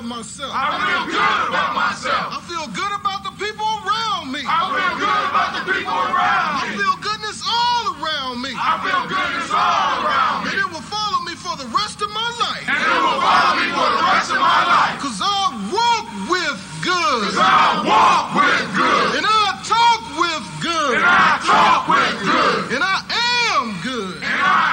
myself. I feel good about myself. I feel good about the people around me. I feel good about the people around me. I feel goodness all around me. I feel goodness all around me. And it will follow me for the rest of my life. And it will follow me for the rest of my life. Cause I walk with good. Cause I walk with good. And I talk with good. And I talk with good. And I am good. And I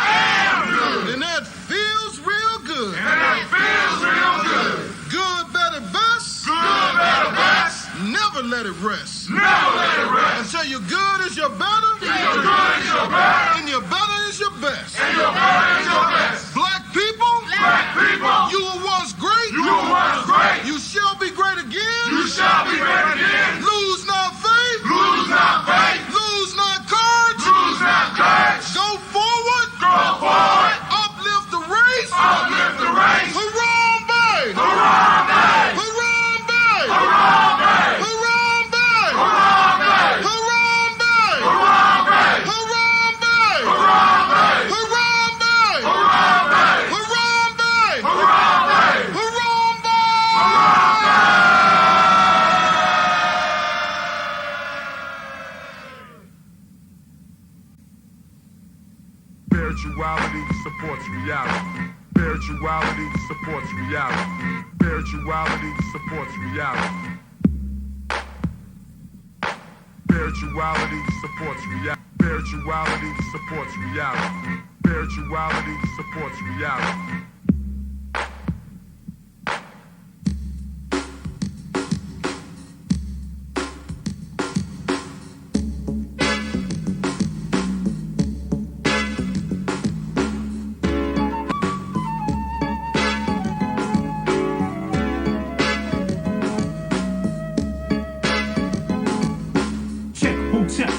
am good. And that feels real good. And that feels real good. Good, better, best. Good, better, best. Never let it rest. Never let it rest. Until your good is your better. And your good is your better. And your better is your best. And your better is your best. Black people. Black people. You were once great. You were once great. You shall be great again. You shall be great again. Lose not faith. Lose not faith. Lose not courage. Lose not courage. Go forward. Go forward. Uplift the race. Uplift the race. Harambe. Harambe. Harambe. Harambe. Harambe. Harambe. Harambe. Harambe. Harambe. Harambe. Harambe. Harambe. Harambe. Harambe. Spirituality supports reality. Spirituality supports reality. Spirituality supports reality. Spirituality supports reality. Spirituality supports reality. Spirituality supports reality.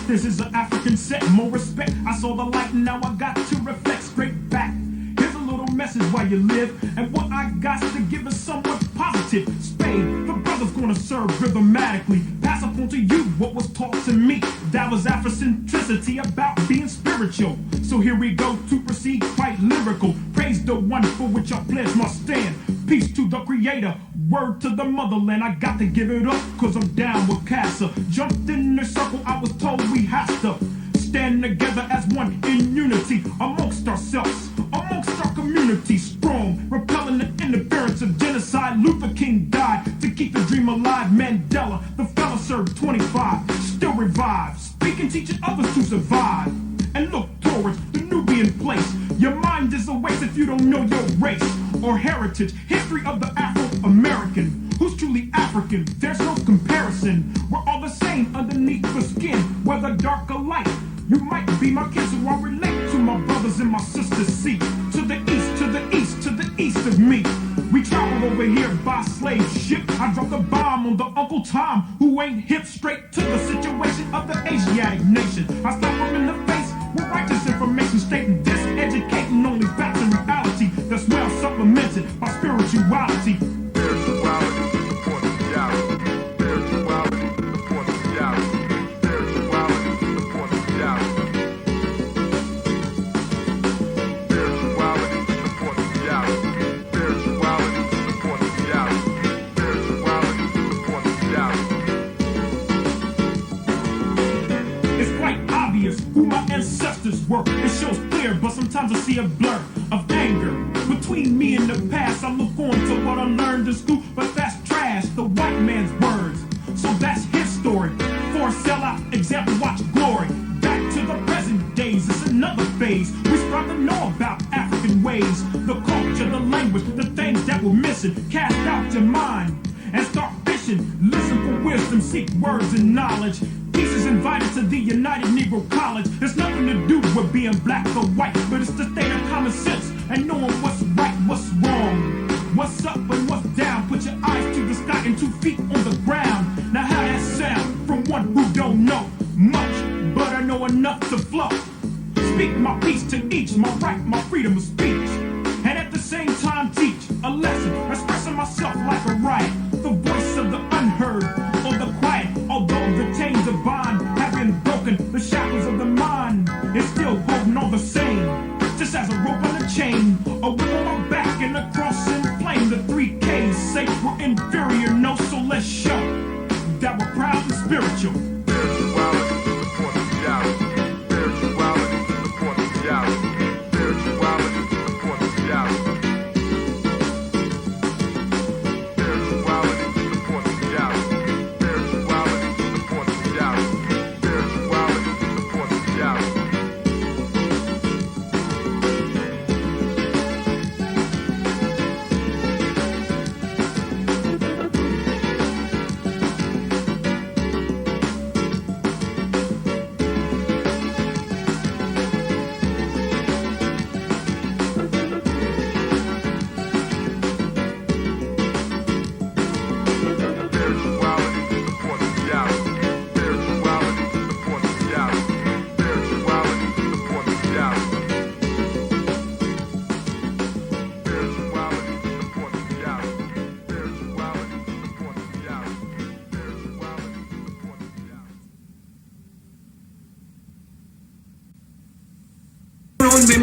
This is an African set, more respect. I saw the light and now I got to reflect straight back. Here's a little message while you live, and what I got to give is somewhat positive. Spade, the brother's gonna serve rhythmatically. Pass up on to you what was taught to me. That was Afrocentricity about being spiritual. So here we go to proceed quite lyrical. Praise the one for which I pledge my stand. Peace to the creator, word to the motherland. I got to give it up, cause I'm down with Casa. Jumped in the circle, I was told we have to stand together as one in unity. Amongst ourselves, amongst our community. Strong, repelling the interference of genocide. Luther King died to keep the dream alive. Mandela, the fella served 25, still revived. Speaking, teaching others to survive. And look towards the Nubian place. Your mind is a waste if you don't know your race or heritage. History of the Afro-American. Who's truly African? There's no comparison. We're all the same underneath the skin, whether dark or light. You might be my kid, so I relate to my brothers and my sisters. See, to the east, to the east, to the east of me. We traveled over here by slave ship. I dropped a bomb on the Uncle Tom, who ain't hip. Straight to the situation of the Asiatic nation. I slapped him in the face with righteous information, stating this, educating only facts and reality. That's well supplemented by spirituality. Spirituality supports reality. Spirituality supports reality. Spirituality supports reality. Spirituality supports reality. Spirituality supports reality. Spirituality supports reality. It's quite obvious who my ancestors were. It shows clear, but sometimes I see a blur of anger between me and the past. I look on to what I learned in school, but that's trash, the white man's words. So that's his story. For a sellout example, watch glory. Back to the present days, it's another phase. We strive to know about African ways, the culture, the language, the things that we're missing. Cast out your mind and start fishing. Listen for wisdom, seek words and knowledge. Peace is invited to the United Negro College. There's nothing to do with being black or white, but it's the state of common sense and knowing what's right, what's wrong, what's up and what's down. Put your eyes to the sky and 2 feet on the ground. Now how that sound from one who don't know much, but I know enough to flow. Speak my peace to each, my right, my freedom of speech, and at the same time teach a lesson, expressing myself like a riot, the voice of the unheard or the quiet. Although the chains of bond have been broken, the shackles of the mind is still holding all the same. Just as a rope on a chain, or with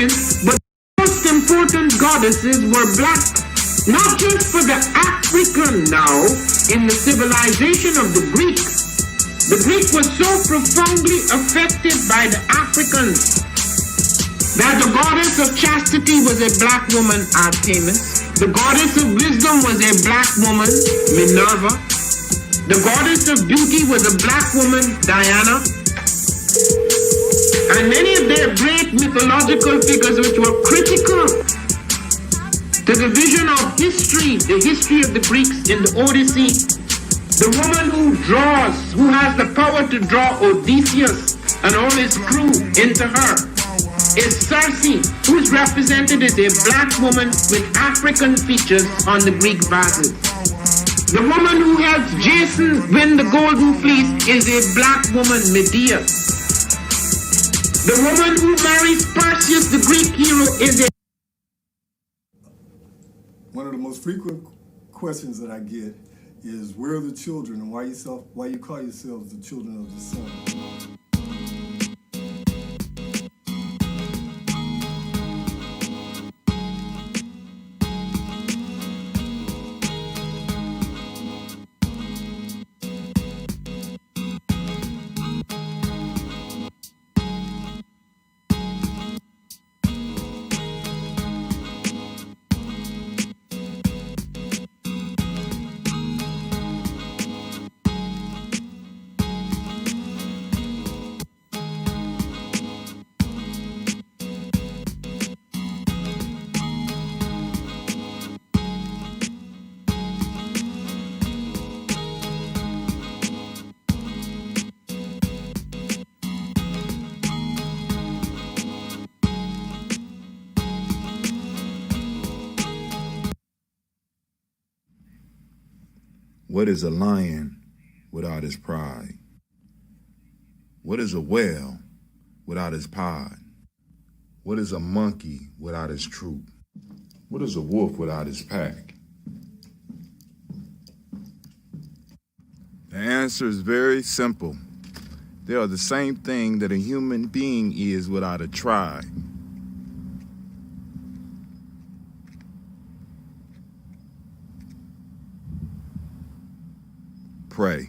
women, but the most important goddesses were black. Not just for the African now, in the civilization of the Greeks. The Greek was so profoundly affected by the Africans that the goddess of chastity was a black woman, Artemis. The goddess of wisdom was a black woman, Minerva. The goddess of beauty was a black woman, Diana. And many of their great mythological figures which were critical to the vision of history, the history of the Greeks in the Odyssey. The woman who has the power to draw Odysseus and all his crew into her is Circe, who is represented as a black woman with African features on the Greek vases. The woman who helps Jason win the golden fleece is a black woman, Medea. The woman who marries Perseus, the Greek hero, is a... One of the most frequent questions that I get is, where are the children, and why you call yourselves the children of the sun? What is a lion without his pride? What is a whale without his pod? What is a monkey without his troop? What is a wolf without his pack? The answer is very simple. They are the same thing that a human being is without a tribe. Pray.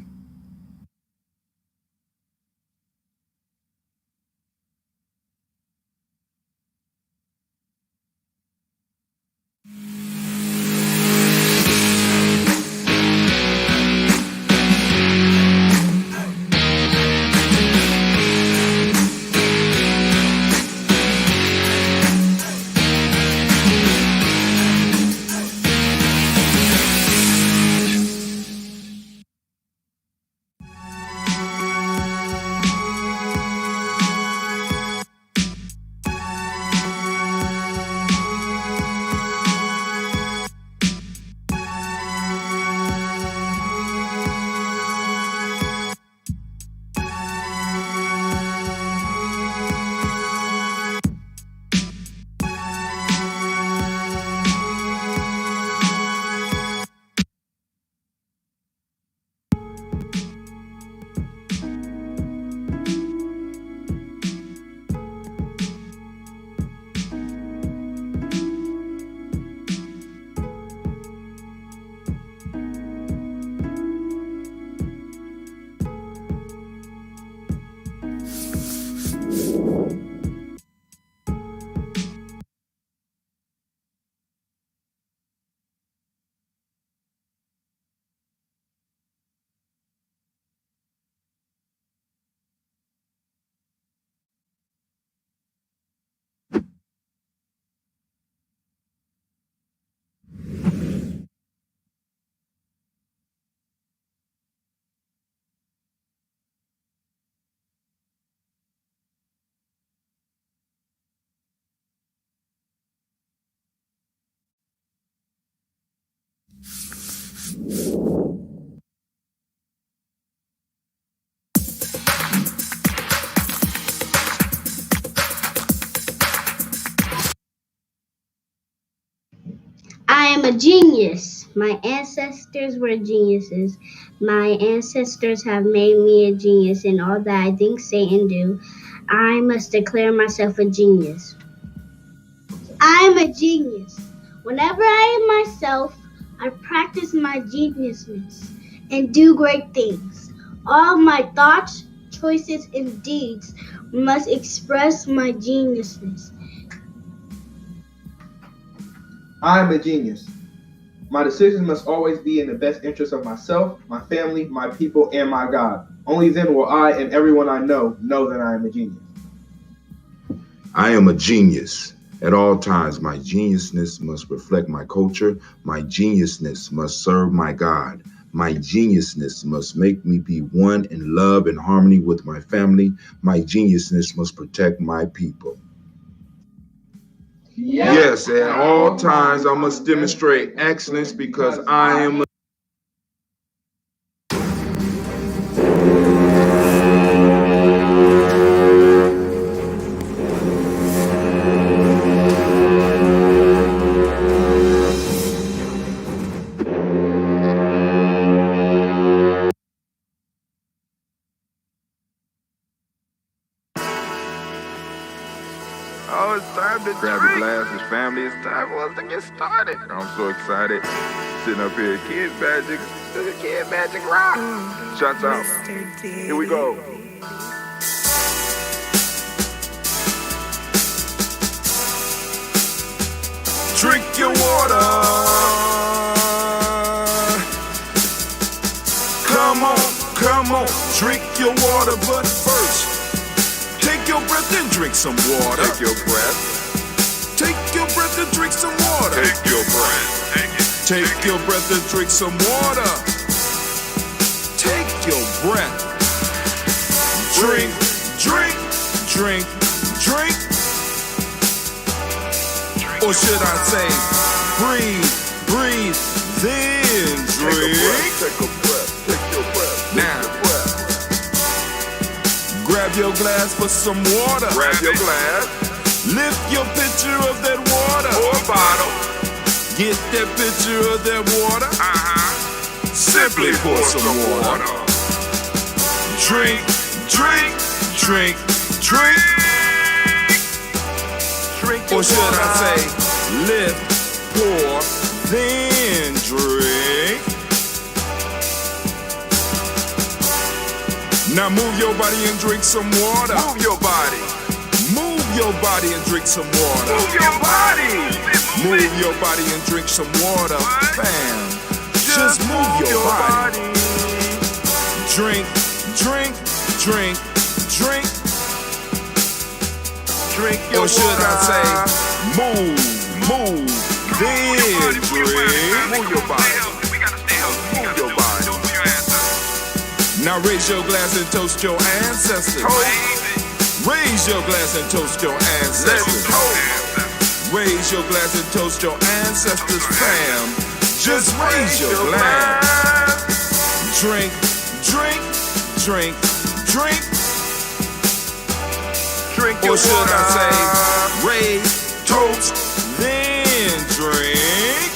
I am a genius. My ancestors were geniuses. My ancestors have made me a genius in all that I think, say, and do. I must declare myself a genius. I am a genius. Whenever I am myself, I practice my geniusness and do great things. All my thoughts, choices, and deeds must express my geniusness. I am a genius. My decisions must always be in the best interest of myself, my family, my people, and my God. Only then will I and everyone I know that I am a genius. I am a genius. At all times, my geniusness must reflect my culture. My geniusness must serve my God. My geniusness must make me be one in love and harmony with my family. My geniusness must protect my people. Yes, at all times, I must demonstrate excellence because I am a Oh, it's time to grab your glasses, family. It's time for us to get started. I'm so excited. Sitting up here, Kid Magic Rock. Shots out. Here we go. Drink your water. Come on, drink your water, but first, take your breath and drink some water. Take your breath. Take your breath and drink some water. Take your breath. Take your breath and drink some water. Take your breath. Drink. Or should I say, breathe, then drink. Take a breath. Take your breath. Now, grab your glass for some water. Grab your glass. Lift your pitcher of that water. Or bottle. Get that pitcher of that water. Simply pour some water. Drink. Or should I say, lift, pour, then drink. Now move your body and drink some water. Move your body. Move your body and drink some water. Move your body. Move your body and drink some water. Bam. Just move your body. Drink. Or should I say, move, then drink. Move your body. Move your body. Now raise your glass and toast your ancestors. Raise your glass and toast your ancestors. Raise your glass and toast your ancestors, fam. Just raise your glass. Drink. Or should I say, raise, toast, then drink.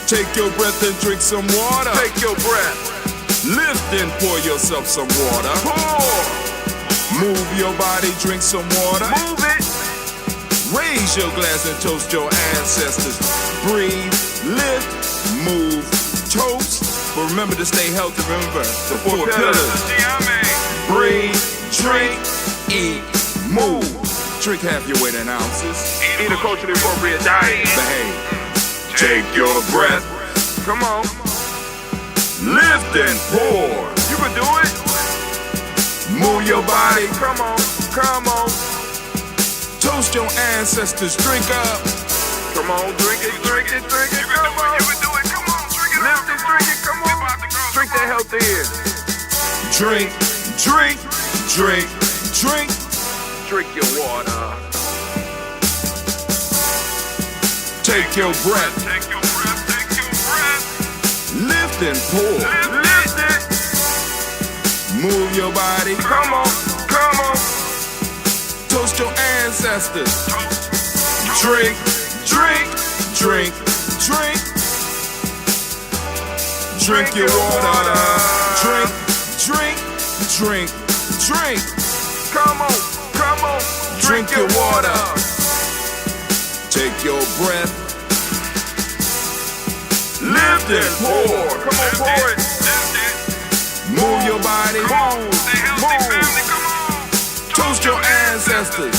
Take your breath and drink some water. Take your breath. Lift and pour yourself some water. Pour. Move your body, drink some water. Move it. Raise your glass and toast your ancestors. Breathe, lift, move, toast. But remember to stay healthy. Remember the four pillars. Breathe, drink, eat, move. Drink half your weight in ounces. Eat a culturally appropriate diet. Behave. Take your breath. Come on. Lift and pour. You can do it. Move your body. Come on. Toast your ancestors. Drink up. Come on, drink it. Come on. You can do it. Come on, drink it. Lift and drink it. Come on. Drink that healthy air. Drink. Drink your water. Take your breath. Lift and pour. Lift it. Move your body. Come on. Toast your ancestors. Drink. Drink your water. Drink. Come on. Drink your water. Take your breath. Lift and pour. Come on, pour it. Move your body. Stay healthy, family. Come on. Toast your ancestors.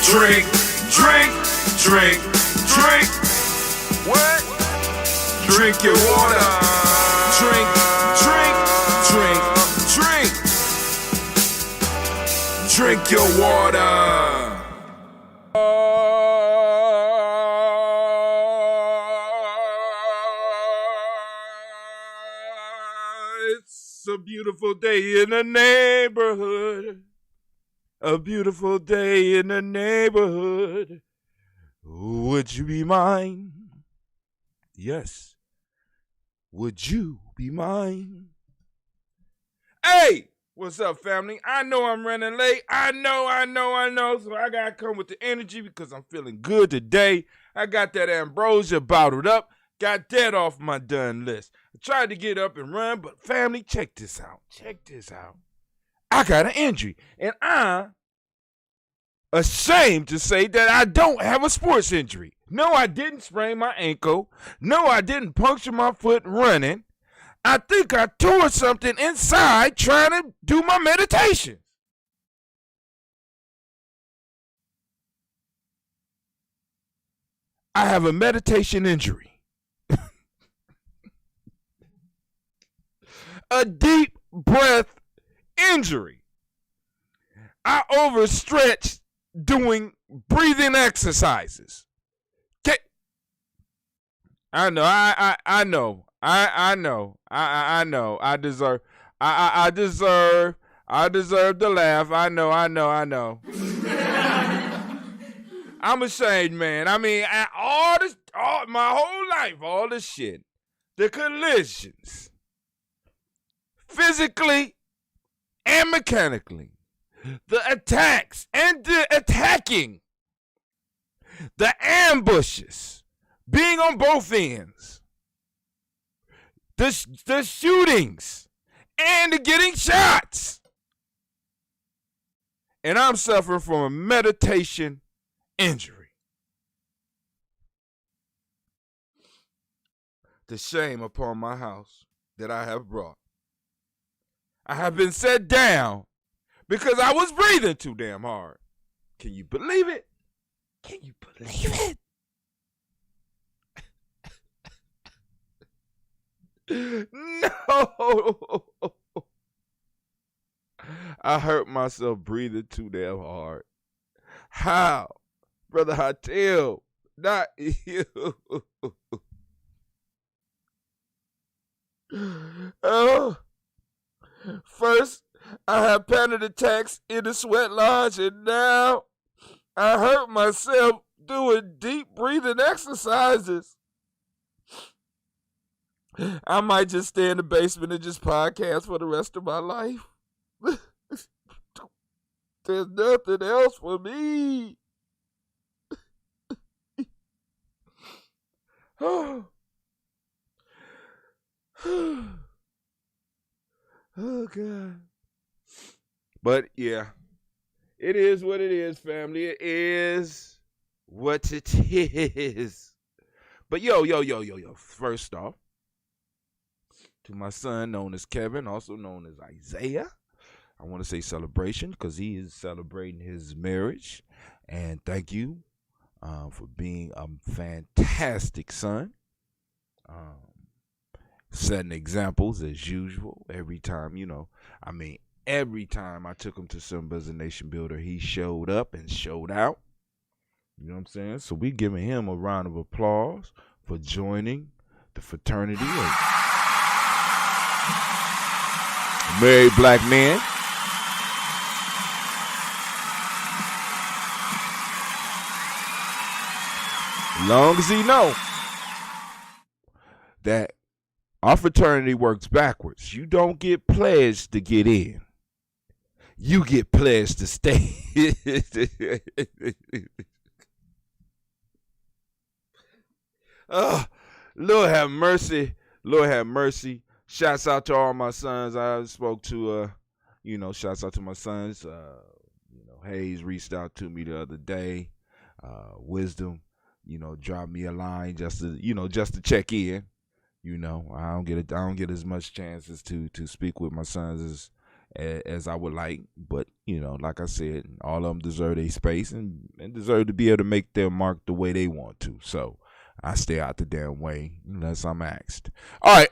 Drink, drink, drink, drink. What? Drink your water. Drink, drink, drink, drink. Drink your water. It's a beautiful day in the neighborhood. A beautiful day in the neighborhood. Would you be mine? Yes. Would you be mine? Hey, what's up, family? I know I'm running late. I know. So I got to come with the energy because I'm feeling good today. I got that ambrosia bottled up. Got that off my done list. I tried to get up and run, but family, check this out. I got an injury, and I'm ashamed to say that I don't have a sports injury. No, I didn't sprain my ankle. No, I didn't puncture my foot running. I think I tore something inside trying to do my meditation. I have a meditation injury. A deep breath injury. I overstretched doing breathing exercises. I know. I know. I deserve the laugh. I know. I'm ashamed, man. I mean, my whole life, all this shit, the collisions, physically and mechanically, the attacks and the attacking, the ambushes, being on both ends, the shootings, and the getting shots. And I'm suffering from a meditation injury. The shame upon my house that I have brought. I have been set down because I was breathing too damn hard. Can you believe it? Can you believe it? No. I hurt myself breathing too damn hard. How? Brother Hatil, not you. Oh. First, I had panic attacks in the sweat lodge, and now I hurt myself doing deep breathing exercises. I might just stay in the basement and just podcast for the rest of my life. There's nothing else for me. Oh. Oh, God. But, yeah, it is what it is, family. It is what it is. But, yo. First off, to my son, known as Kevin, also known as Isaiah, I want to say celebration because he is celebrating his marriage. And thank you for being a fantastic son. Setting examples as usual every time, every time I took him to Simba as a Nation Builder, he showed up and showed out. You know what I'm saying? So we giving him a round of applause for joining the fraternity of married black men. As long as he know that our fraternity works backwards. You don't get pledged to get in. You get pledged to stay. Oh, Lord have mercy. Lord have mercy. Shouts out to all my sons I spoke to. Shouts out to my sons. Hayes reached out to me the other day. Wisdom, dropped me a line just to check in. I don't get as much chances to speak with my sons as I would like, but like I said, all of them deserve a space and deserve to be able to make their mark the way they want to. So I stay out the damn way unless I'm asked. All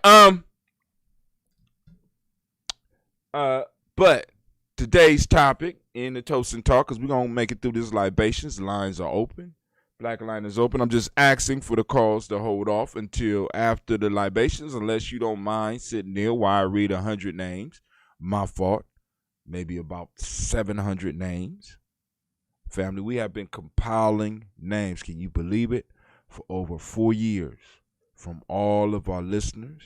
right, but today's topic in the Toast and Talk, because we're gonna make it through this libations. The lines are open. Black line is open. I'm just asking for the calls to hold off until after the libations, unless you don't mind sitting there while I read 100 names. My fault. Maybe about 700 names. Family, we have been compiling names. Can you believe it? For over 4 years from all of our listeners.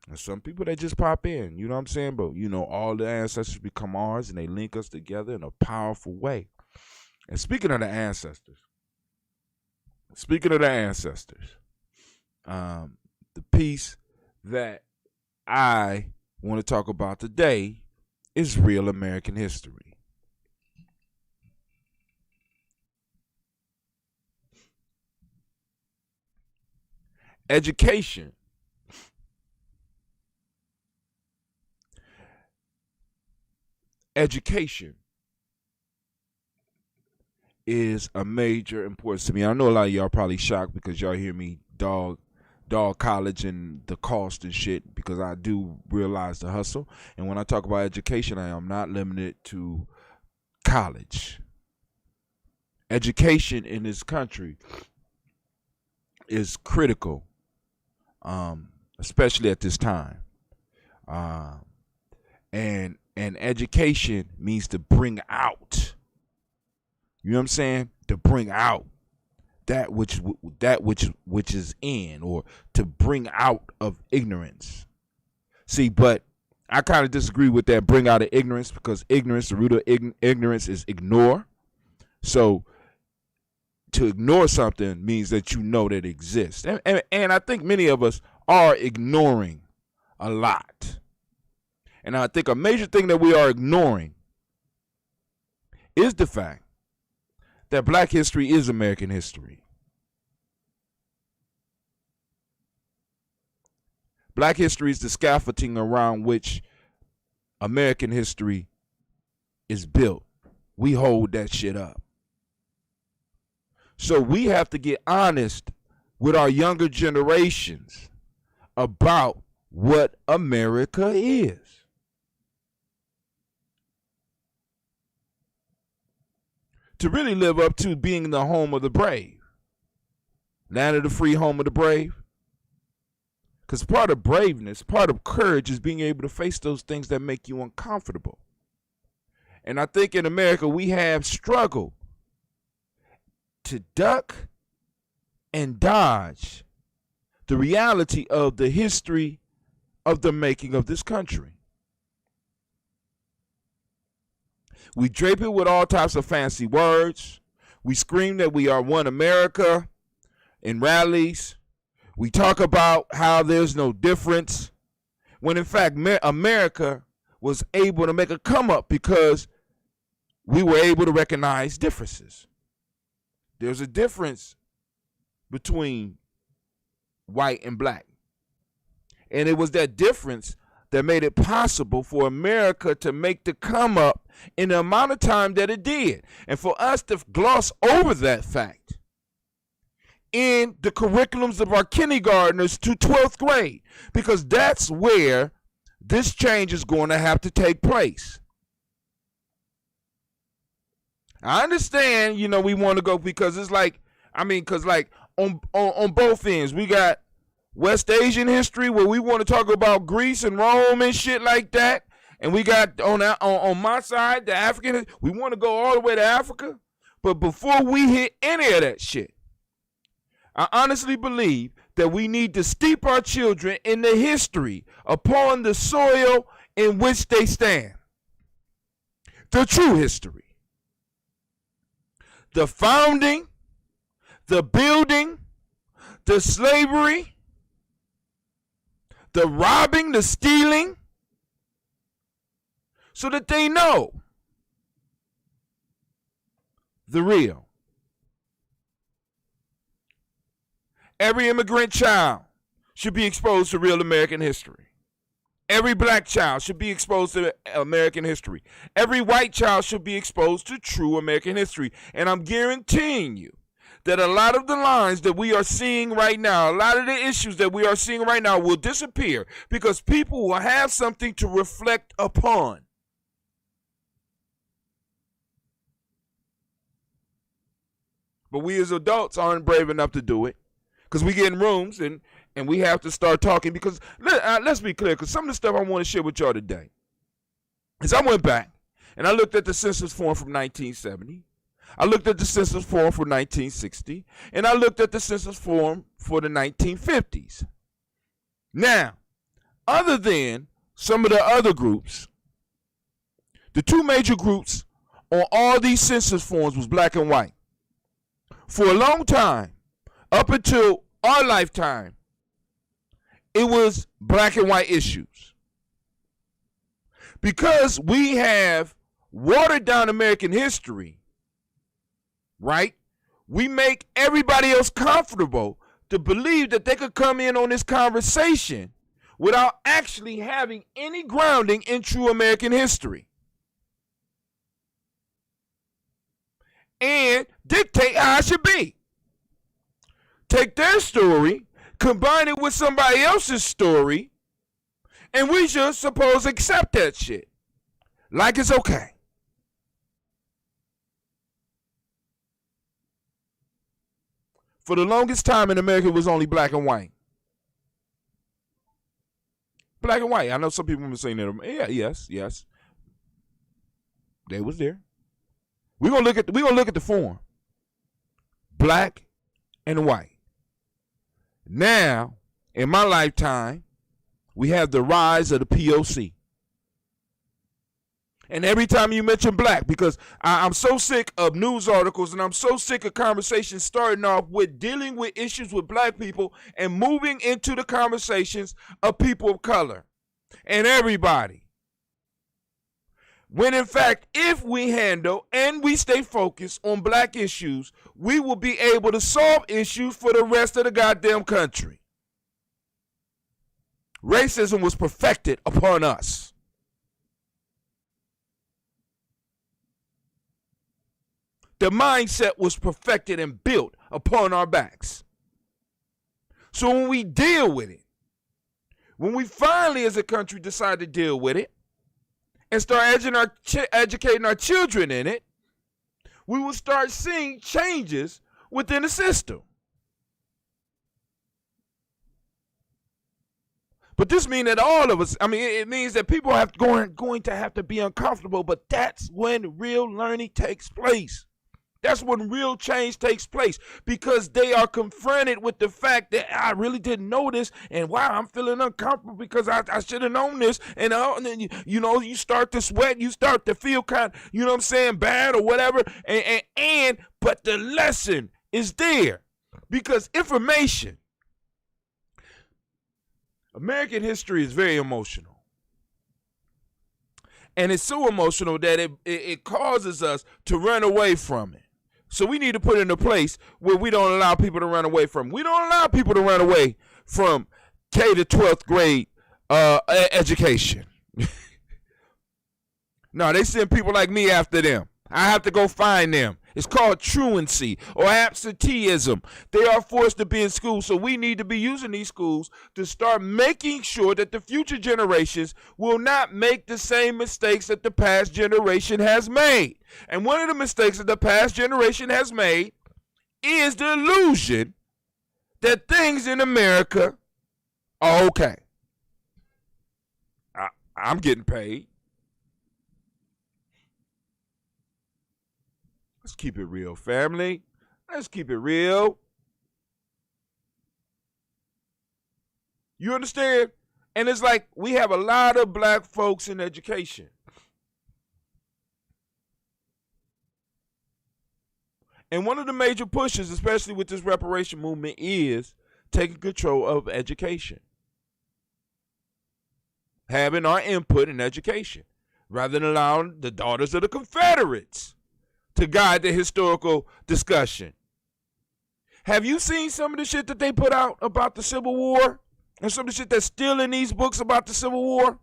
And some people that just pop in, you know what I'm saying? But, all the ancestors become ours and they link us together in a powerful way. And speaking of the ancestors, the piece that I want to talk about today is real American history. Education is a major importance to me. I know a lot of y'all probably shocked because y'all hear me dog college and the cost and shit, because I do realize the hustle. And when I talk about education, I am not limited to college. Education in this country is critical, especially at this time. And education means to bring out. You know what I'm saying? To bring out that which is in, or to bring out of ignorance. See, but I kind of disagree with that bring out of ignorance, because ignorance, the root of ignorance is ignore. So to ignore something means that you know that it exists. And I think many of us are ignoring a lot. And I think a major thing that we are ignoring is the fact that Black history is American history. Black history is the scaffolding around which American history is built. We hold that shit up. So we have to get honest with our younger generations about what America is. To really live up to being the home of the brave. Land of the free, home of the brave. Because part of braveness, part of courage is being able to face those things that make you uncomfortable. And I think in America we have struggled to duck and dodge the reality of the history of the making of this country. We drape it with all types of fancy words. We scream that we are one America in rallies. We talk about how there's no difference, when in fact America was able to make a come up because we were able to recognize differences. There's a difference between white and black. And it was that difference that made it possible for America to make the come up in the amount of time that it did. And for us to gloss over that fact in the curriculums of our kindergartners to 12th grade, because that's where this change is going to have to take place. I understand, we want to go, because it's like, on both ends, we got West Asian history where we want to talk about Greece and Rome and shit like that. And we got on my side, the African, we want to go all the way to Africa. But before we hit any of that shit, I honestly believe that we need to steep our children in the history upon the soil in which they stand. The true history. The founding, the building, the slavery, the robbing, the stealing, so that they know the real. Every immigrant child should be exposed to real American history. Every black child should be exposed to American history. Every white child should be exposed to true American history. And I'm guaranteeing you that a lot of the lines that we are seeing right now, a lot of the issues that we are seeing right now will disappear because people will have something to reflect upon. But we as adults aren't brave enough to do it because we get in rooms and we have to start talking because let's be clear, because some of the stuff I want to share with y'all today is I went back and I looked at the census form from 1970. I looked at the census form for 1960, and I looked at the census form for the 1950s. Now, other than some of the other groups, the two major groups on all these census forms was black and white. For a long time, up until our lifetime, it was black and white issues. Because we have watered down American history, right? We make everybody else comfortable to believe that they could come in on this conversation without actually having any grounding in true American history and dictate how it should be. Take their story, combine it with somebody else's story, and we just supposed to accept that shit like it's okay. For the longest time in America, it was only black and white. Black and white. I know some people have been saying that. Yeah, yes. They was there. We're gonna look at the form. Black and white. Now, in my lifetime, we have the rise of the POC. And every time you mention black, because I'm so sick of news articles and I'm so sick of conversations starting off with dealing with issues with black people and moving into the conversations of people of color and everybody. When in fact, if we handle and we stay focused on black issues, we will be able to solve issues for the rest of the goddamn country. Racism was perfected upon us. The mindset was perfected and built upon our backs. So when we deal with it, when we finally as a country decide to deal with it and start educating our children in it, we will start seeing changes within the system. But this means that all of us, it means that people are going to have to be uncomfortable, but that's when real learning takes place. That's when real change takes place, because they are confronted with the fact that I really didn't know this, and wow, I'm feeling uncomfortable because I should have known this, and then you start to sweat, you start to feel kind of, bad or whatever, but the lesson is there, because information, American history is very emotional. And it's so emotional that it causes us to run away from it. So we need to put it in a place where we don't allow people to run away from. We don't allow people to run away from K to 12th grade education. No, they send people like me after them. I have to go find them. It's called truancy or absenteeism. They are forced to be in school, so we need to be using these schools to start making sure that the future generations will not make the same mistakes that the past generation has made. And one of the mistakes that the past generation has made is the illusion that things in America are okay. I'm getting paid. Let's keep it real, family. Let's keep it real. You understand? And it's like we have a lot of black folks in education. And one of the major pushes, especially with this reparation movement, is taking control of education. Having our input in education, rather than allowing the daughters of the Confederates to guide the historical discussion. Have you seen some of the shit that they put out about the Civil War? And some of the shit that's still in these books about the Civil War?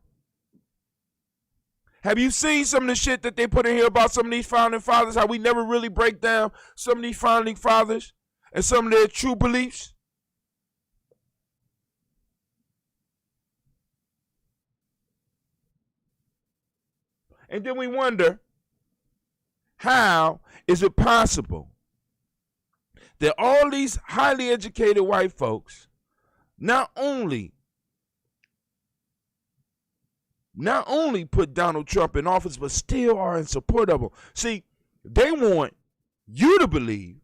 Have you seen some of the shit that they put in here about some of these founding fathers, how we never really break down some of these founding fathers and some of their true beliefs? And then we wonder, how is it possible that all these highly educated white folks not only put Donald Trump in office, but still are in support of him? See, they want you to believe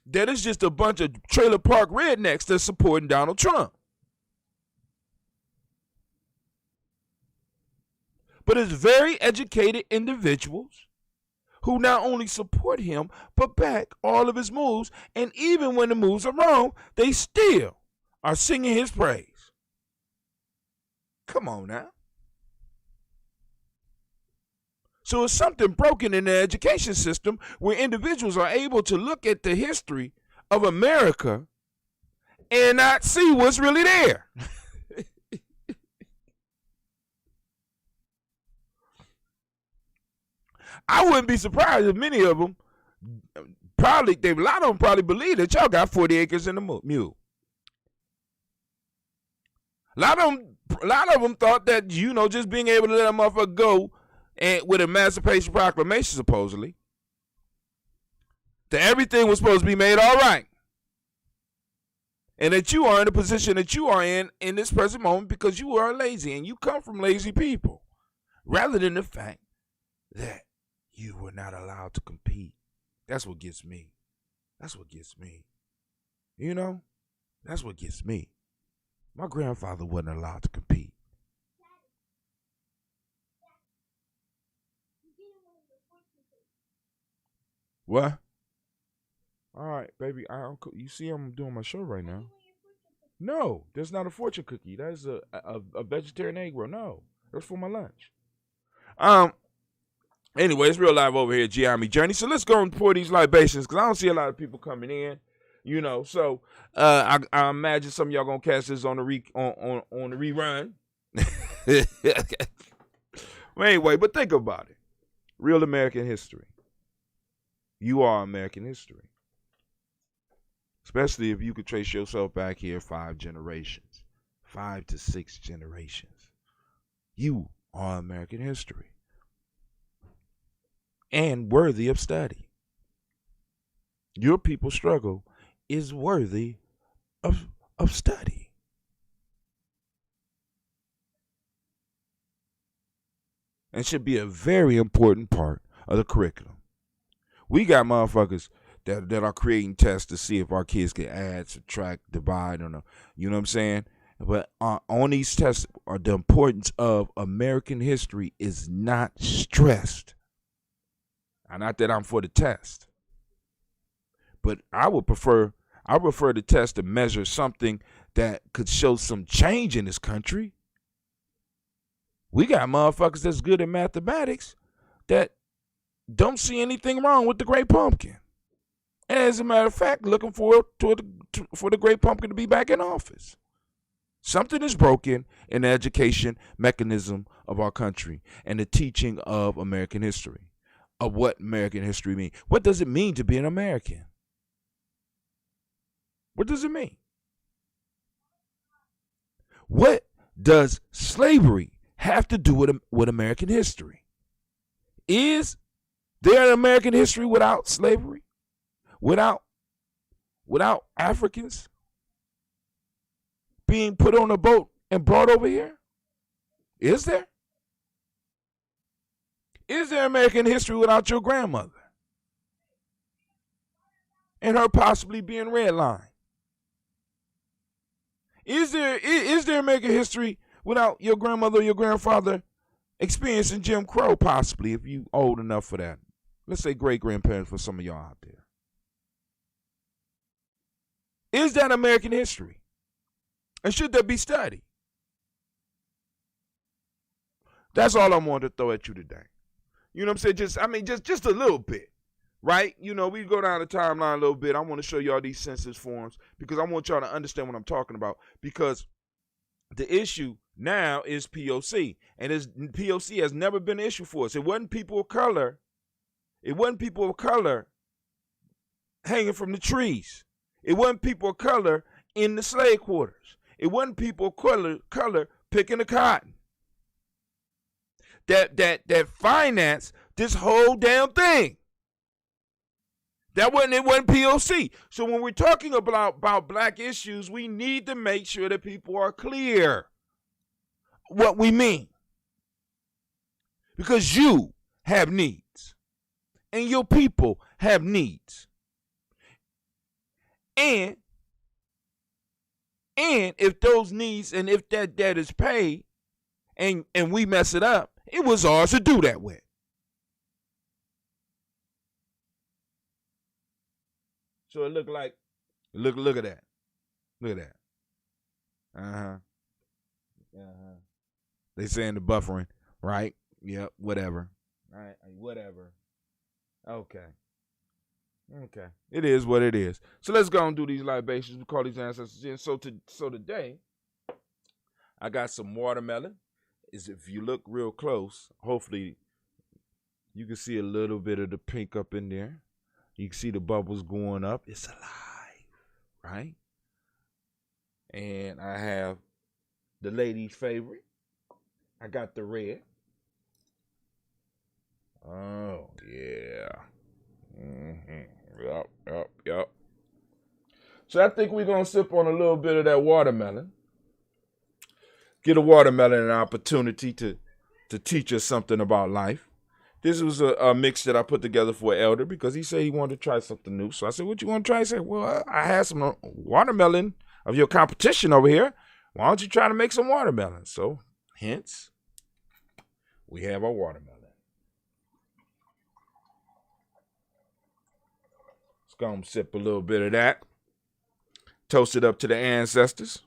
that it's just a bunch of trailer park rednecks that's supporting Donald Trump. But it's very educated individuals who not only support him, but back all of his moves. And even when the moves are wrong, they still are singing his praise. Come on now. So it's something broken in the education system where individuals are able to look at the history of America and not see what's really there. I wouldn't be surprised if many of them a lot of them probably believe that y'all got 40 acres in the mule. A lot of them thought that, just being able to let a motherfucker go and with Emancipation Proclamation, supposedly, that everything was supposed to be made all right. And that you are in the position that you are in this present moment because you are lazy and you come from lazy people. Rather than the fact that you were not allowed to compete. That's what gets me. That's what gets me. That's what gets me. My grandfather wasn't allowed to compete. What? All right, baby. You see I'm doing my show right now. No, that's not a fortune cookie. That is a vegetarian egg roll. No, that's for my lunch. Anyway, it's real live over here at Gye-Nyame Journey. So let's go and pour these libations because I don't see a lot of people coming in. So I imagine some of y'all gonna catch this on the rerun. Well, anyway, but think about it. Real American history. You are American history. Especially if you could trace yourself back here 5 generations, 5 to 6 generations. You are American history. And worthy of study. Your people's struggle is worthy of study. And should be a very important part of the curriculum. We got motherfuckers that are creating tests to see if our kids can add, subtract, divide, you know what I'm saying? But on these tests, the importance of American history is not stressed. Not that I'm for the test, but I prefer the test to measure something that could show some change in this country. We got motherfuckers that's good at mathematics that don't see anything wrong with the Great Pumpkin. And as a matter of fact, looking forward for the Great Pumpkin to be back in office. Something is broken in the education mechanism of our country and the teaching of American history. Of what American history means. What does it mean to be an American? What does it mean? What does slavery have to do with American history? Is there an American history without slavery? Without Africans being put on a boat and brought over here? Is there? Is there American history without your grandmother? And her possibly being redlined? Is there American history without your grandmother or your grandfather experiencing Jim Crow, possibly, if you old enough for that? Let's say great-grandparents for some of y'all out there. Is that American history? And should that be studied? That's all I wanted to throw at you today. You know what I'm saying? Just a little bit. right? You know, we go down the timeline a little bit. I want to show y'all these census forms because I want y'all to understand what I'm talking about. Because the issue now is POC, and POC has never been an issue for us. It wasn't people of color. It wasn't people of color hanging from the trees. It wasn't people of color in the slave quarters. It wasn't people of color picking the cotton. That finance this whole damn thing. It wasn't POC. So when we're talking about black issues, we need to make sure that people are clear what we mean. Because you have needs. And your people have needs. And if those needs and if that debt is paid and we mess it up, it was ours to do that with. So it looked like, look at that. Look at that. They saying the buffering, right? Yep, whatever. All right, whatever. Okay. It is what it is. So let's go and do these libations. We call these ancestors in. So today, I got some watermelon. If you look real close, hopefully you can see a little bit of the pink up in there. You can see the bubbles going up. It's alive, right? And I have the lady's favorite. I got the red. Oh, yeah. Yep. So I think we're going to sip on a little bit of that watermelon. Get a watermelon an opportunity to teach us something about life. This was a mix that I put together for an elder because he said he wanted to try something new. So I said, what you want to try? He said, well, I had some watermelon of your competition over here. Why don't you try to make some watermelon? So hence, we have our watermelon. Let's go and sip a little bit of that. Toast it up to the ancestors.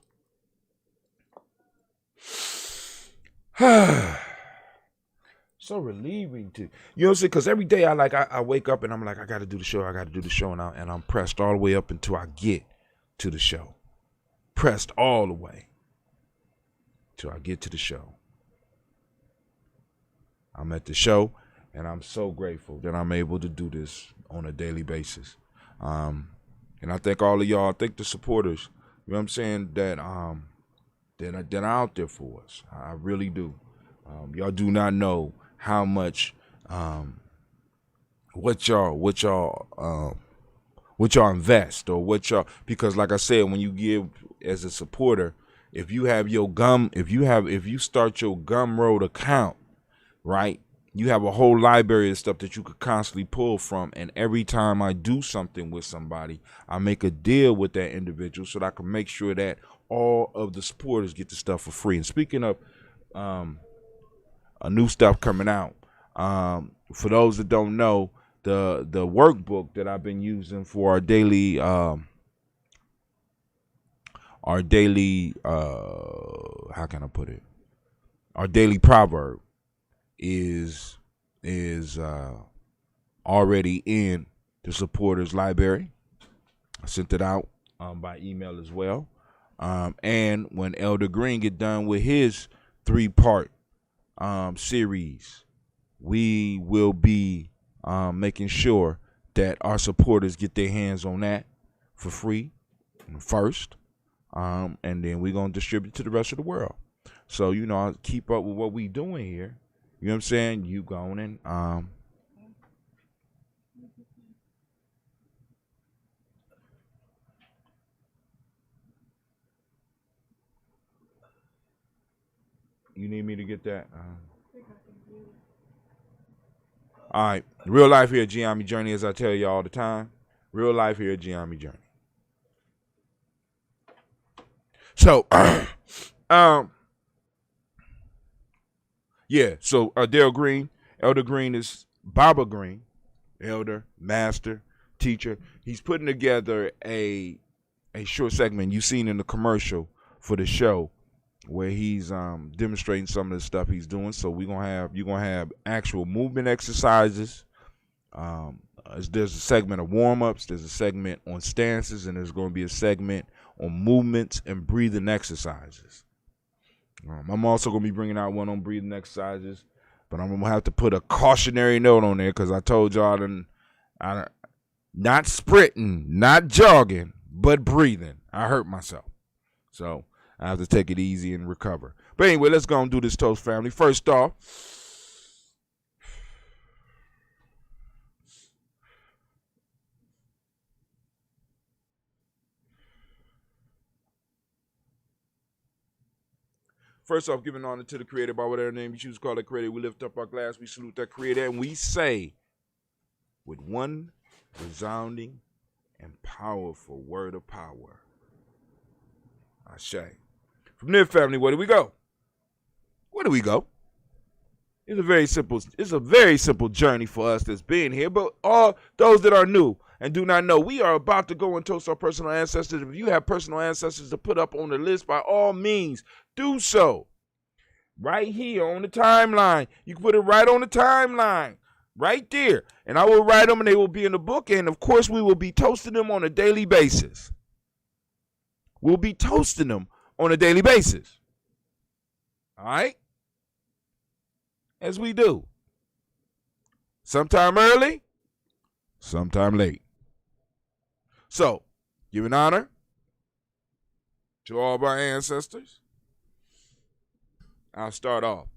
So relieving to, you know what I'm saying? Because every day I wake up and I'm like, I got to do the show. And I'm pressed all the way up until I get to the show. Pressed all the way till I get to the show. I'm at the show and I'm so grateful that I'm able to do this on a daily basis. And I thank all of y'all. I thank the supporters, you know what I'm saying, that are out there for us. I really do. Y'all do not know how much what y'all invest or what y'all, because like I said, when you give as a supporter, if you start your Gumroad account, right, you have a whole library of stuff that you could constantly pull from. And every time I do something with somebody, I make a deal with that individual so that I can make sure that all of the supporters get the stuff for free. And speaking of new stuff coming out, for those that don't know, the workbook that I've been using for our daily how can I put it? Our daily proverb is already in the supporters library. I sent it out by email as well. And when Elder Green get done with his 3-part series, we will be making sure that our supporters get their hands on that for free first. And then we're going to distribute it to the rest of the world. So, you know, keep up with what we doing here. You know what I'm saying? You going and you need me to get that? All right. Real life here at Gye-Nyame Journey, as I tell you all the time. Real life here at Gye-Nyame Journey. So, yeah, so Dale Green, Elder Green is Baba Green, elder, master, teacher. He's putting together a short segment you've seen in the commercial for the show where he's demonstrating some of the stuff he's doing. So you're gonna have actual movement exercises, there's a segment of warm-ups, there's a segment on stances, and there's going to be a segment on movements and breathing exercises. I'm also going to be bringing out one on breathing exercises, but I'm going to have to put a cautionary note on there because I told y'all not sprinting, not jogging, but breathing. I hurt myself. So I have to take it easy and recover. But anyway, let's go and do this toast, family. First off, giving honor to the Creator by whatever name you choose to call that Creator. We lift up our glass, we salute that Creator, and we say with one resounding and powerful word of power, Ashe. From there, family, where do we go? Where do we go? It's a very simple journey for us that's being here, but all those that are new and do not know, we are about to go and toast our personal ancestors. If you have personal ancestors to put up on the list, by all means, do so. Right here on the timeline. You can put it right on the timeline. Right there. And I will write them and they will be in the book. And of course, we will be toasting them on a daily basis. We'll be toasting them on a daily basis. All right? As we do. Sometime early, sometime late. So, giving honor to all of our ancestors, I'll start off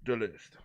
the list.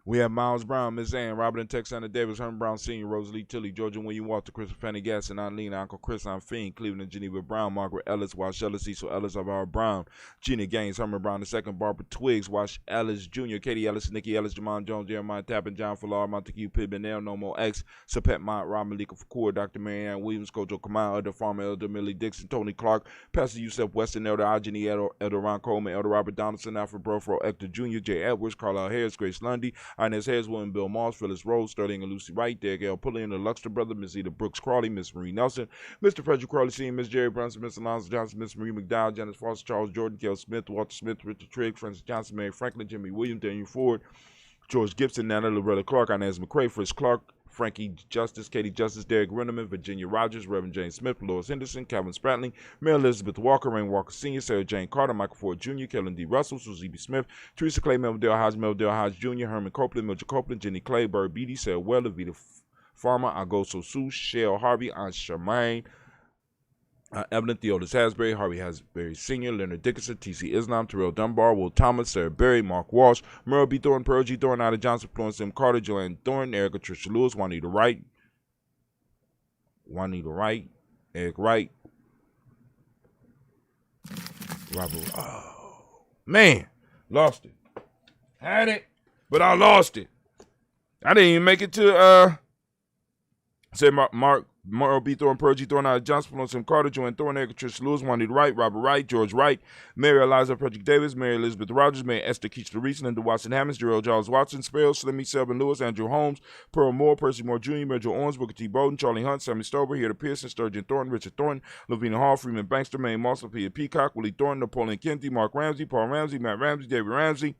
We have Miles Brown, Miss Ann, Robert and Texana Davis, Herman Brown Sr., Rosalie Tilly, Georgia William Walter, Christopher Pendergast, Aunt Lena, Uncle Chris, Aunt Fiend, Cleveland and Geneva Brown, Margaret Ellis, Wash Ellis, Cecil Ellis, Alvaro Brown, Gina Gaines, Herman Brown II, Barbara Twiggs, Wash Ellis Jr., Katie Ellis, Nikki Ellis, Jamon Jones, Jeremiah Tappan, John Falar, Montague Pittman, No More X, Sapet Mott, Rob Malika Fakur, Dr. Marianne Williams, Kojo Kamal, Elder Farmer, Elder Millie Dixon, Tony Clark, Pastor Yusef Weston, Elder Ajani, Elder Ron Coleman, Elder Robert Donaldson, Alfred Brofro, Hector Jr., J. Edwards, Carlisle Harris, Grace Lundy, Inez Harris, William Bill Moss, Phyllis Rose, Sterling and Lucy Wright, Derek L. Pullian, the Luxter brother, Miss Eda Brooks Crawley, Miss Marie Nelson, Mr. Frederick Crawley Sr., Miss Jerry Brunson, Miss Alonzo Johnson, Miss Marie McDowell, Janice Foster, Charles Jordan, Gail Smith, Walter Smith, Richard Trigg, Francis Johnson, Mary Franklin, Jimmy Williams, Daniel Ford, George Gibson, Nana Loretta Clark, Inez McCrae, Fritz Clark, Frankie Justice, Katie Justice, Derek Renneman, Virginia Rogers, Reverend James Smith, Lois Henderson, Calvin Spratling, Mary Elizabeth Walker, Rain Walker Sr., Sarah Jane Carter, Michael Ford Jr., Kellen D. Russell, Susie B. Smith, Teresa Clay, Melville Hodge Jr., Herman Copeland, Mildred Copeland, Jenny Clay, Bird Beatty, Sarah Weller, Vita Farmer, Agosto Sue, Shell Harvey, Aunt Charmaine, Evelyn Theodis Hasbury, Harvey Hasbury Sr., Leonard Dickinson, T.C. Islam, Terrell Dunbar, Will Thomas, Sarah Berry, Mark Walsh, Merle B. Thorne, Pearl G. Thorne, Ida Johnson, Florence M. Carter, Joanne Thorne, Erica Tricia Lewis, Juanita Wright, Eric Wright, Robert. Oh, man, lost it. Had it, but I lost it. I didn't even make it to, say Mark, Merle B. Thorne, Pearl G. Thorne, Ida Johnson, Florence M. Carter, Joanne Thorne, Erica Tricia Lewis, Juanita Wright, Robert Wright, George Wright, Mary Eliza Frederick Davis, Mary Elizabeth Rogers, Mary Esther Keach Reese, Linda Watson Hammonds, Gerald Charles Watson, Sparrow, Slimmy Selvin Lewis, Andrew Holmes, Pearl Moore, Percy Moore Jr., Major Owens, Booker T. Bowden, Charlie Hunt, Sammy Stover, Heather Pearson, Sturgeon Thornton, Richard Thornton, Lavina Hall, Freeman Bankster, Mae Moss, Peter Peacock, Willie Thornton, Napoleon Kennedy, Mark Ramsey, Paul Ramsey, Matt Ramsey, David Ramsey,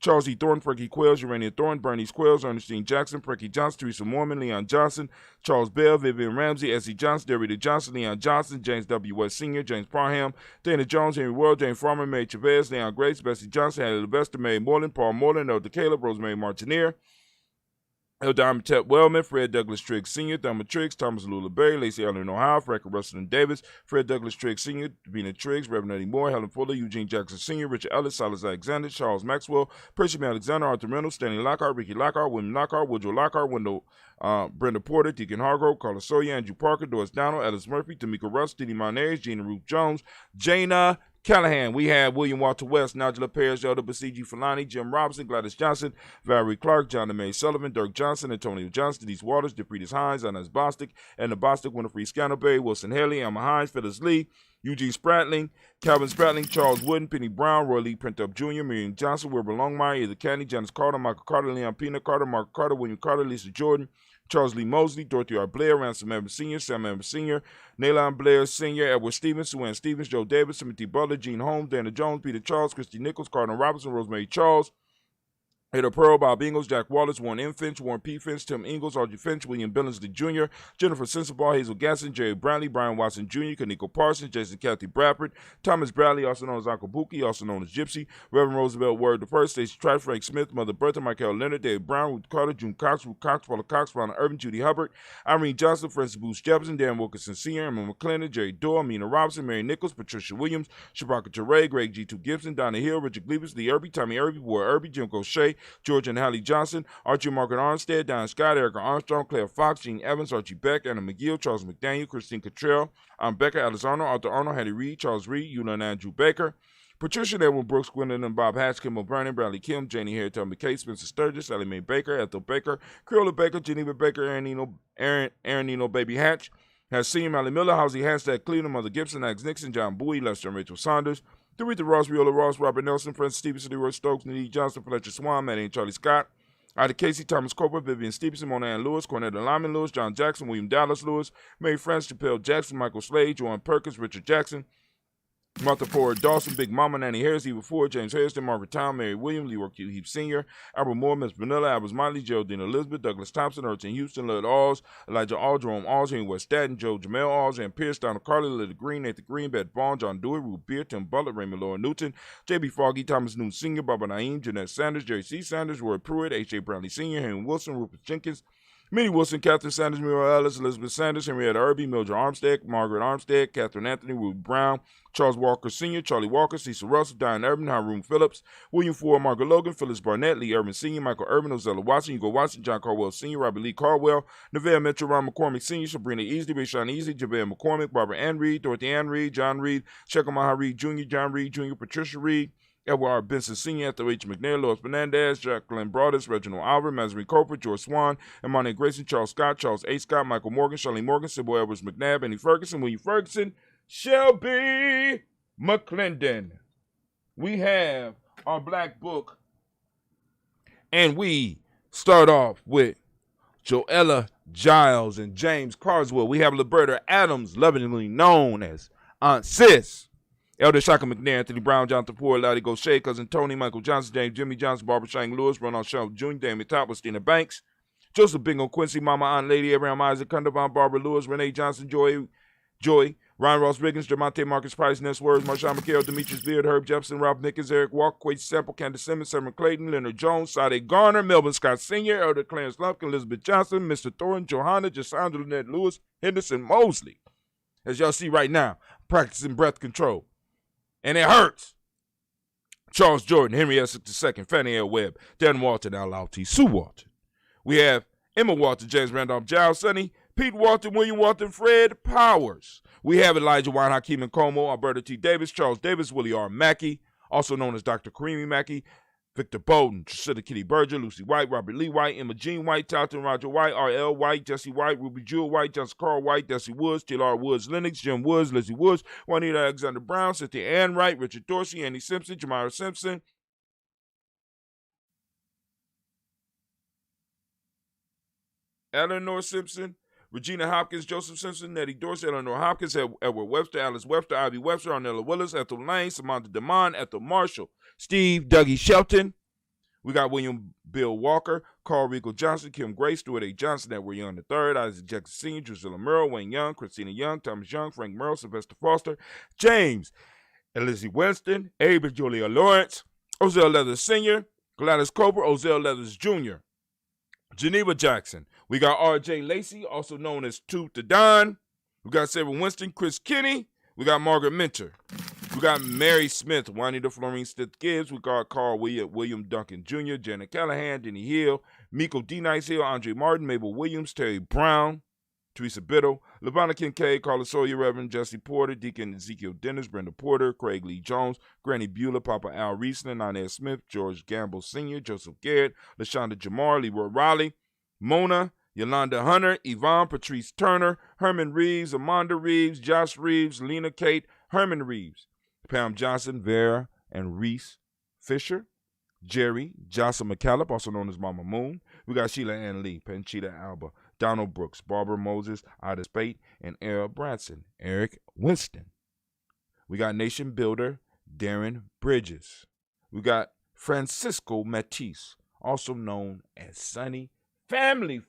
Charles E. Thornton, Frankie Quills, Urania Thornton, Bernice Quills, Ernestine Jackson, Frankie Johnson, Teresa Mormon, Leon Johnson, Charles Bell, Vivian Ramsey, S.E. Johnson, Derrida Johnson, Leon Johnson, James W. West Sr., James Parham, Dana Jones, Henry World, James Farmer, Mary Chavez, Leon Grace, Bessie Johnson, Hattie Levester, Mary Moreland, Paul Moreland, Elder Caleb, Rosemary Martineer, Elder Amitep Wellman, Fred Douglas Triggs Sr., Thelma Triggs, Thomas Lula Berry, Lacey Ellen Ohio, Frank Russell Davis, Fred Douglas Triggs Sr., Davina Triggs, Reverend Eddie Moore, Helen Fuller, Eugene Jackson Sr., Richard Ellis, Silas Alexander, Charles Maxwell, Percy B. Alexander, Arthur Reynolds, Stanley Lockhart, Ricky Lockhart, William Lockhart, Woodrow Lockhart, Wendell Brenda Porter, Deacon Hargrove, Carla Sawyer, Andrew Parker, Doris Donald, Ellis Murphy, Tamika Russ, Diddy Monez, Gina Ruth Jones, Jana Callahan. We have William Walter West, Nigella Parrish, Elder Basiji Fulani, Jim Robinson, Gladys Johnson, Valerie Clark, John May Sullivan, Dirk Johnson, Antonio Johnson, Denise Waters, DePretis Hines, Anna Bostic, Anna Bostic, Winifred Scantleberry, Wilson Haley, Emma Hines, Phyllis Lee, Eugene Spratling, Calvin Spratling, Charles Wooden, Penny Brown, Roy Lee Printup Jr., Miriam Johnson, Wilbur Longmire, Either Candy, Janice Carter, Michael Carter, Leon Pina Carter, Mark Carter, William Carter, Lisa Jordan, Charles Lee Mosley, Dorothy R. Blair, Ransom Evans Sr., Sam Evans Sr., Nalon Blair Sr., Edward Stevens, Sue Ann Stevens, Joe Davis, Timothy Butler, Gene Holmes, Dana Jones, Peter Charles, Christy Nichols, Cardinal Robinson, Rosemary Charles, Ada Pearl, Bob Ingalls, Jack Wallace, Warren M. Finch, Warren P. Finch, Tim Ingalls, Archie Finch, William Billingsley Jr., Jennifer Sensabaugh, Hazel Gasson, Jerry Brownlee, Brian Watson Jr., Kaniko Parsons, Jason Kathy Bradford, Thomas Bradley, also known as Uncle Buki, also known as Gypsy, Reverend Roosevelt Word I, Stacey Tratt, Frank Smith, Mother Bertha, Michael Leonard, Dave Brown, Ruth Carter, June Cox, Ruth Cox, Paula Cox, Ronald Irvin, Judy Hubbard, Irene Johnson, Francis Booth Jefferson, Darren Wilkinson Sr., Emma McClendon, Jerry Doyle, Mina Robinson, Mary Nichols, Patricia Williams, Shabaka Teray, Greg G2 Gibson, Donna Hill, Richard Glebus, Lee Irby, Tommy Irby, Boy Irby, Jim Gaucher, George and Hallie Johnson, Archie Margaret Armstead, Don Scott, Erica Armstrong, Claire Fox, Gene Evans, Archie Beck, Anna McGill, Charles McDaniel, Christine Cottrell, Becca, Alice Arnold, Arthur Arnold, Hattie Reed, Charles Reed, Eula and Andrew Baker, Patricia Edwin Brooks, Gwendolyn Bob Hatch, Kimball Vernon, Bradley Kim, Janie Hare, Tell McKay, Spencer Sturgis, Ellie Mae Baker, Ethel Baker, Creola Baker, Geneva Baker, Aaron Nino Baby Hatch, has seen Mally Miller, Housie Hashtag Cleveland, Mother Gibson, Alex Nixon, John Bowie, Lester and Rachel Saunders, Dorita Ross, Viola Ross, Robert Nelson, Francis Stevenson, Leroy Stokes, Nadine Johnson, Fletcher Swan, Maddie and Charlie Scott, Ida Casey, Thomas Cooper, Vivian Stevenson, Mona Ann Lewis, Cornetta Lyman Lewis, John Jackson, William Dallas Lewis, Mary Frances Chappelle Jackson, Michael Slade, Joanne Perkins, Richard Jackson, Martha Ford Dawson, Big Mama, Nanny Harris, Eva Ford, James Harrison, Margaret Town, Mary Williams, Leroy Q. Heap Sr., Albert Moore, Miss Vanilla, Albert Motley, Geraldine Elizabeth, Douglas Thompson, Urchin Houston, Lud Alls, Elijah All, Jerome Alls, Henry West Staten, Joe Jamel Alls, Ann Pierce, Donald Carly, Lily Green, Nathan Green, Beth Vaughn, John Dewey, Ruth Beer, Tim Butler, Raymond Laura Newton, J.B. Foggy, Thomas Newton Sr., Barbara Naeem, Jeanette Sanders, Jerry C. Sanders, Roy Pruitt, H.A. Brownlee Sr., Henry Wilson, Rupert Jenkins, Minnie Wilson, Catherine Sanders, Muriel Ellis, Elizabeth Sanders, Henrietta Irby, Mildred Armstead, Margaret Armstead, Catherine Anthony, Ruth Brown, Charles Walker Sr., Charlie Walker, Cecil Russell, Diane Urban, Haroon Phillips, William Ford, Margaret Logan, Phyllis Barnett, Lee Urban Sr., Michael Urban, Ozella Watson, Hugo Watson, John Carwell Sr., Robert Lee Carwell, Nevada Mitchell, Ron McCormick Sr., Sabrina Easley, Rashawn Easley, Javale McCormick, Barbara Ann Reed, Dorothy Ann Reed, John Reed, Shekhar Maha Reed Jr., John Reed Jr., Patricia Reed, Edward R. Benson Sr., Ethel H. McNair, Lois Fernandez, Jacqueline Broadus, Reginald Alver, Mazarin Cooper, George Swan, Imani Grayson, Charles Scott, Charles A. Scott, Michael Morgan, Charlie Morgan, Sybil Edwards McNabb, Annie Ferguson, William Ferguson, Shelby McClendon. We have our black book, and we start off with Joella Giles and James Carswell. We have Liberta Adams, lovingly known as Aunt Sis. Elder Shaka McNair, Anthony Brown, Jonathan Ford, Lottie Gaucher, Cousin Tony, Michael Johnson, James Jimmy Johnson, Barbara Shang Lewis, Ronald Shelf Jr., Damien Top, Stina Banks, Joseph Bingo Quincy, Mama Aunt Lady, Abraham Isaac, Cunderbound, Barbara Lewis, Renee Johnson, Joy, Ryan Ross Riggins, Jamonte Marcus Price, Ness Words, Marshawn McHale, Demetrius Beard, Herb Jefferson, Ralph Nickens, Eric Walker, Quaid Sample, Candace Simmons, Simon Clayton, Leonard Jones, Sade Garner, Melvin Scott Sr., Elder Clarence Lumpkin, Elizabeth Johnson, Mr. Thorin, Johanna, Jasandra Lynette Lewis, Henderson Mosley. As y'all see right now, practicing breath control. And it hurts. Charles Jordan, Henry Essex II, Fannie L. Webb, Dan Walton, Al T. Sue Walton. We have Emma Walton, James Randolph Giles, Sonny, Pete Walton, William Walton, Fred Powers. We have Elijah Wine, Hakeem Nkomo, Alberta T. Davis, Charles Davis, Willie R. Mackey, also known as Dr. Karimi Mackey, Victor Bowden, Trisha Kitty Berger, Lucy White, Robert Lee White, Emma Jean White, Talton Roger White, R.L. White, Jesse White, Ruby Jewel White, Johnson Carl White, Desi Woods, T.L.R. Woods, Lennox, Jim Woods, Lizzie Woods, Juanita Alexander Brown, Cynthia Ann Wright, Richard Dorsey, Andy Simpson, Jamira Simpson, Eleanor Simpson, Regina Hopkins, Joseph Simpson, Nettie Dorsey, Eleanor Hopkins, Edward Webster, Alice Webster, Ivy Webster, Arnella Willis, Ethel Lane, Samantha DeMond, Ethel Marshall, Steve Dougie Shelton. We got William Bill Walker, Carl Regal Johnson, Kim Gray, Stuart A. Johnson, Edward Young III, Isaac Jackson Sr., Drusilla Merle, Wayne Young, Christina Young, Thomas Young, Frank Merle, Sylvester Foster, James, Elizabeth Winston, Abe and Julia Lawrence, Ozell Leathers Sr., Gladys Cooper, Ozell Leathers Jr., Geneva Jackson. We got R.J. Lacey, also known as Tooth the Don. We got Sarah Winston, Chris Kinney. We got Margaret Minter. We got Mary Smith, Juanita Florine Stith Gibbs. We got Carl William Duncan Jr., Janet Callahan, Denny Hill, Miko D. Nice Hill, Andre Martin, Mabel Williams, Terry Brown, Teresa Biddle, Lavonna Kincaid, Carla Sawyer, Reverend Jesse Porter, Deacon Ezekiel Dennis, Brenda Porter, Craig Lee Jones, Granny Beulah, Papa Al Riesling, Inez Smith, George Gamble Sr., Joseph Garrett, LaShonda Jamar, Leroy Riley, Mona, Yolanda Hunter, Yvonne, Patrice Turner, Herman Reeves, Amanda Reeves, Josh Reeves, Lena Kate, Herman Reeves, Pam Johnson, Vera and Reese Fisher, Jerry, Jocelyn McCallop, also known as Mama Moon. We got Sheila Ann Lee, Panchita Alba, Donald Brooks, Barbara Moses, Ida Spate, and Errol Branson, Eric Winston. We got Nation Builder, Darren Bridges. We got Francisco Matisse, also known as Sunny. Family.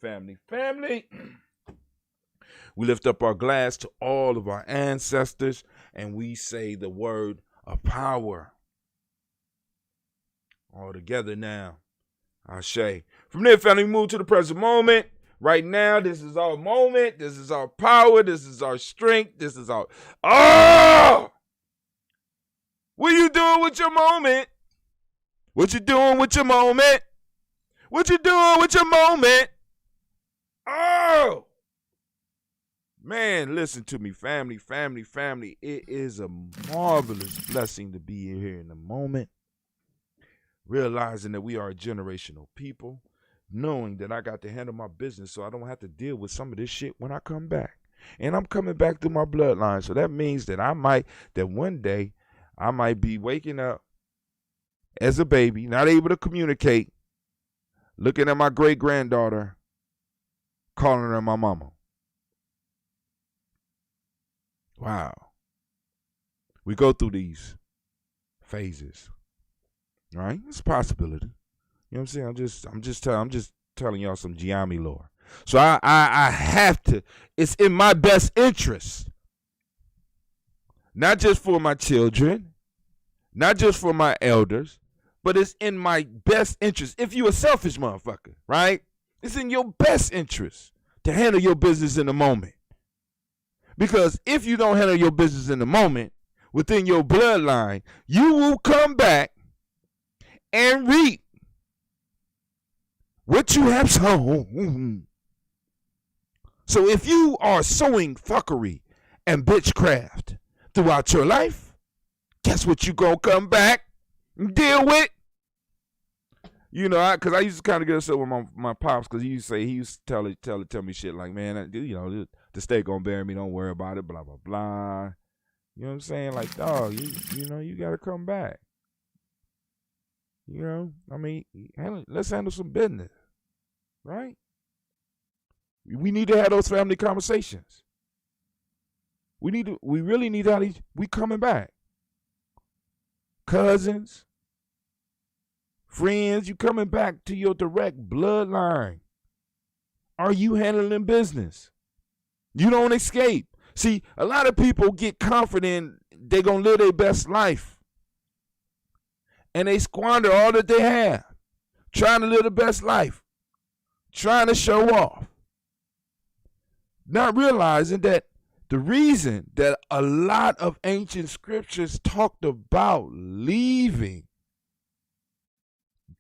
We lift up our glass to all of our ancestors, and we say the word of power. All together now. Ashe. From there, family, we move to the present moment. Right now, this is our moment. This is our power. This is our strength. This is our... Oh! What you doing with your moment? What you doing with your moment? What you doing with your moment? Oh! Man, listen to me, family. It is a marvelous blessing to be here in the moment. Realizing that we are a generational people. Knowing that I got to handle my business so I don't have to deal with some of this shit when I come back. And I'm coming back through my bloodline. So that means that one day I might be waking up as a baby, not able to communicate, looking at my great-granddaughter, calling her my mama. Wow. We go through these phases, right? It's a possibility. You know what I'm saying? I'm just telling y'all some Gye-Nyame lore. So I have to, it's in my best interest, not just for my children, not just for my elders, but it's in my best interest. If you a selfish motherfucker, right? It's in your best interest to handle your business in the moment. Because if you don't handle your business in the moment, within your bloodline, you will come back and reap what you have sown. So if you are sowing fuckery and bitchcraft throughout your life, guess what you gonna come back and deal with? You know, because I used to kind of get upset with my pops, because he used to tell me shit like, man, you know, the state gonna bury me, don't worry about it, blah blah blah. You know what I'm saying? Like, dog, you know, you gotta come back. You know, I mean, let's handle some business, right? We need to have those family conversations. We really need to have these. We coming back. Cousins, friends, you coming back to your direct bloodline. Are you handling business? You don't escape. See, a lot of people get confident they're going to live their best life. And they squander all that they have, trying to live the best life, trying to show off. Not realizing that the reason that a lot of ancient scriptures talked about leaving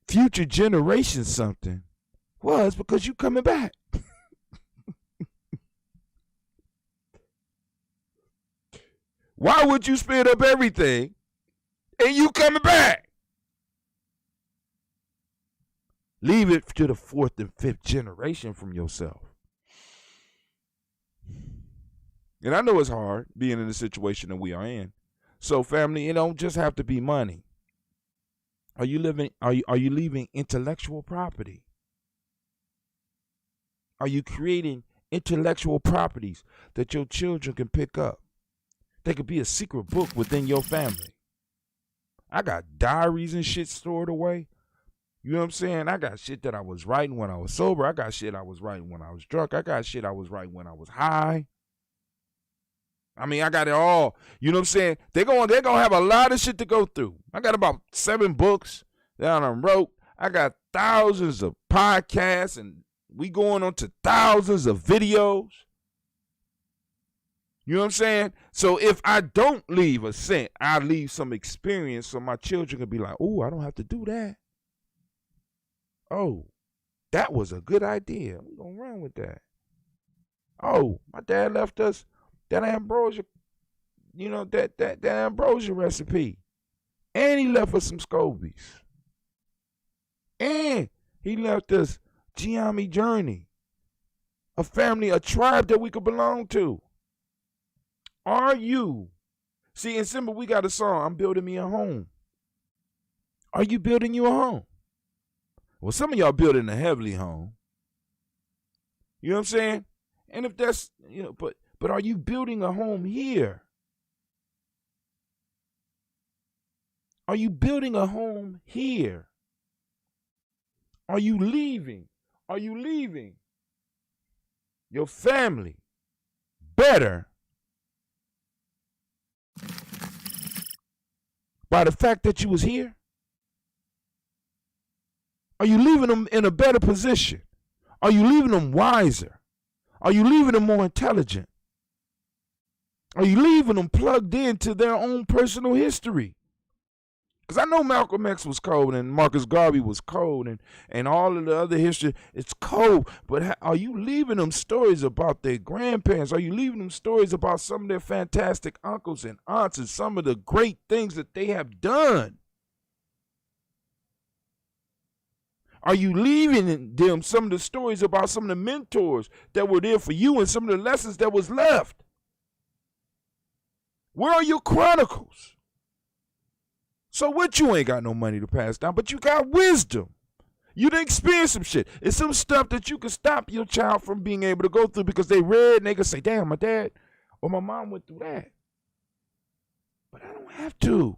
future generations something was because you coming back. Why would you spend up everything and you coming back? Leave it to the 4th and 5th generation from yourself. And I know it's hard being in the situation that we are in. So, family, it don't just have to be money. Are you leaving intellectual property? Are you creating intellectual properties that your children can pick up? They could be a secret book within your family. I got diaries and shit stored away. You know what I'm saying? I got shit that I was writing when I was sober. I got shit I was writing when I was drunk. I got shit I was writing when I was high. I mean, I got it all. You know what I'm saying? They're gonna have a lot of shit to go through. I got about 7 books that I wrote. I got thousands of podcasts, and we going on to thousands of videos. You know what I'm saying? So if I don't leave a cent, I leave some experience so my children can be like, oh, I don't have to do that. Oh, that was a good idea. We're going to run with that. Oh, my dad left us that ambrosia, you know, that ambrosia recipe. And he left us some scobies. And he left us Gye-Nyame journey. A family, a tribe that we could belong to. Are you? See, in Simba, we got a song, I'm building me a home. Are you building you a home? Well, some of y'all building a heavenly home. You know what I'm saying? And if that's, you know, but are you building a home here? Are you building a home here? Are you leaving? Are you leaving your family better by the fact that you was here? Are you leaving them in a better position? Are you leaving them wiser? Are you leaving them more intelligent? Are you leaving them plugged into their own personal history? Because I know Malcolm X was cold and Marcus Garvey was cold and all of the other history, it's cold. But are you leaving them stories about their grandparents? Are you leaving them stories about some of their fantastic uncles and aunts and some of the great things that they have done? Are you leaving them some of the stories about some of the mentors that were there for you and some of the lessons that was left? Where are your chronicles? So what, you ain't got no money to pass down, but you got wisdom. You done experienced some shit. It's some stuff that you can stop your child from being able to go through because they read and they can say, damn, my dad or my mom went through that. But I don't have to.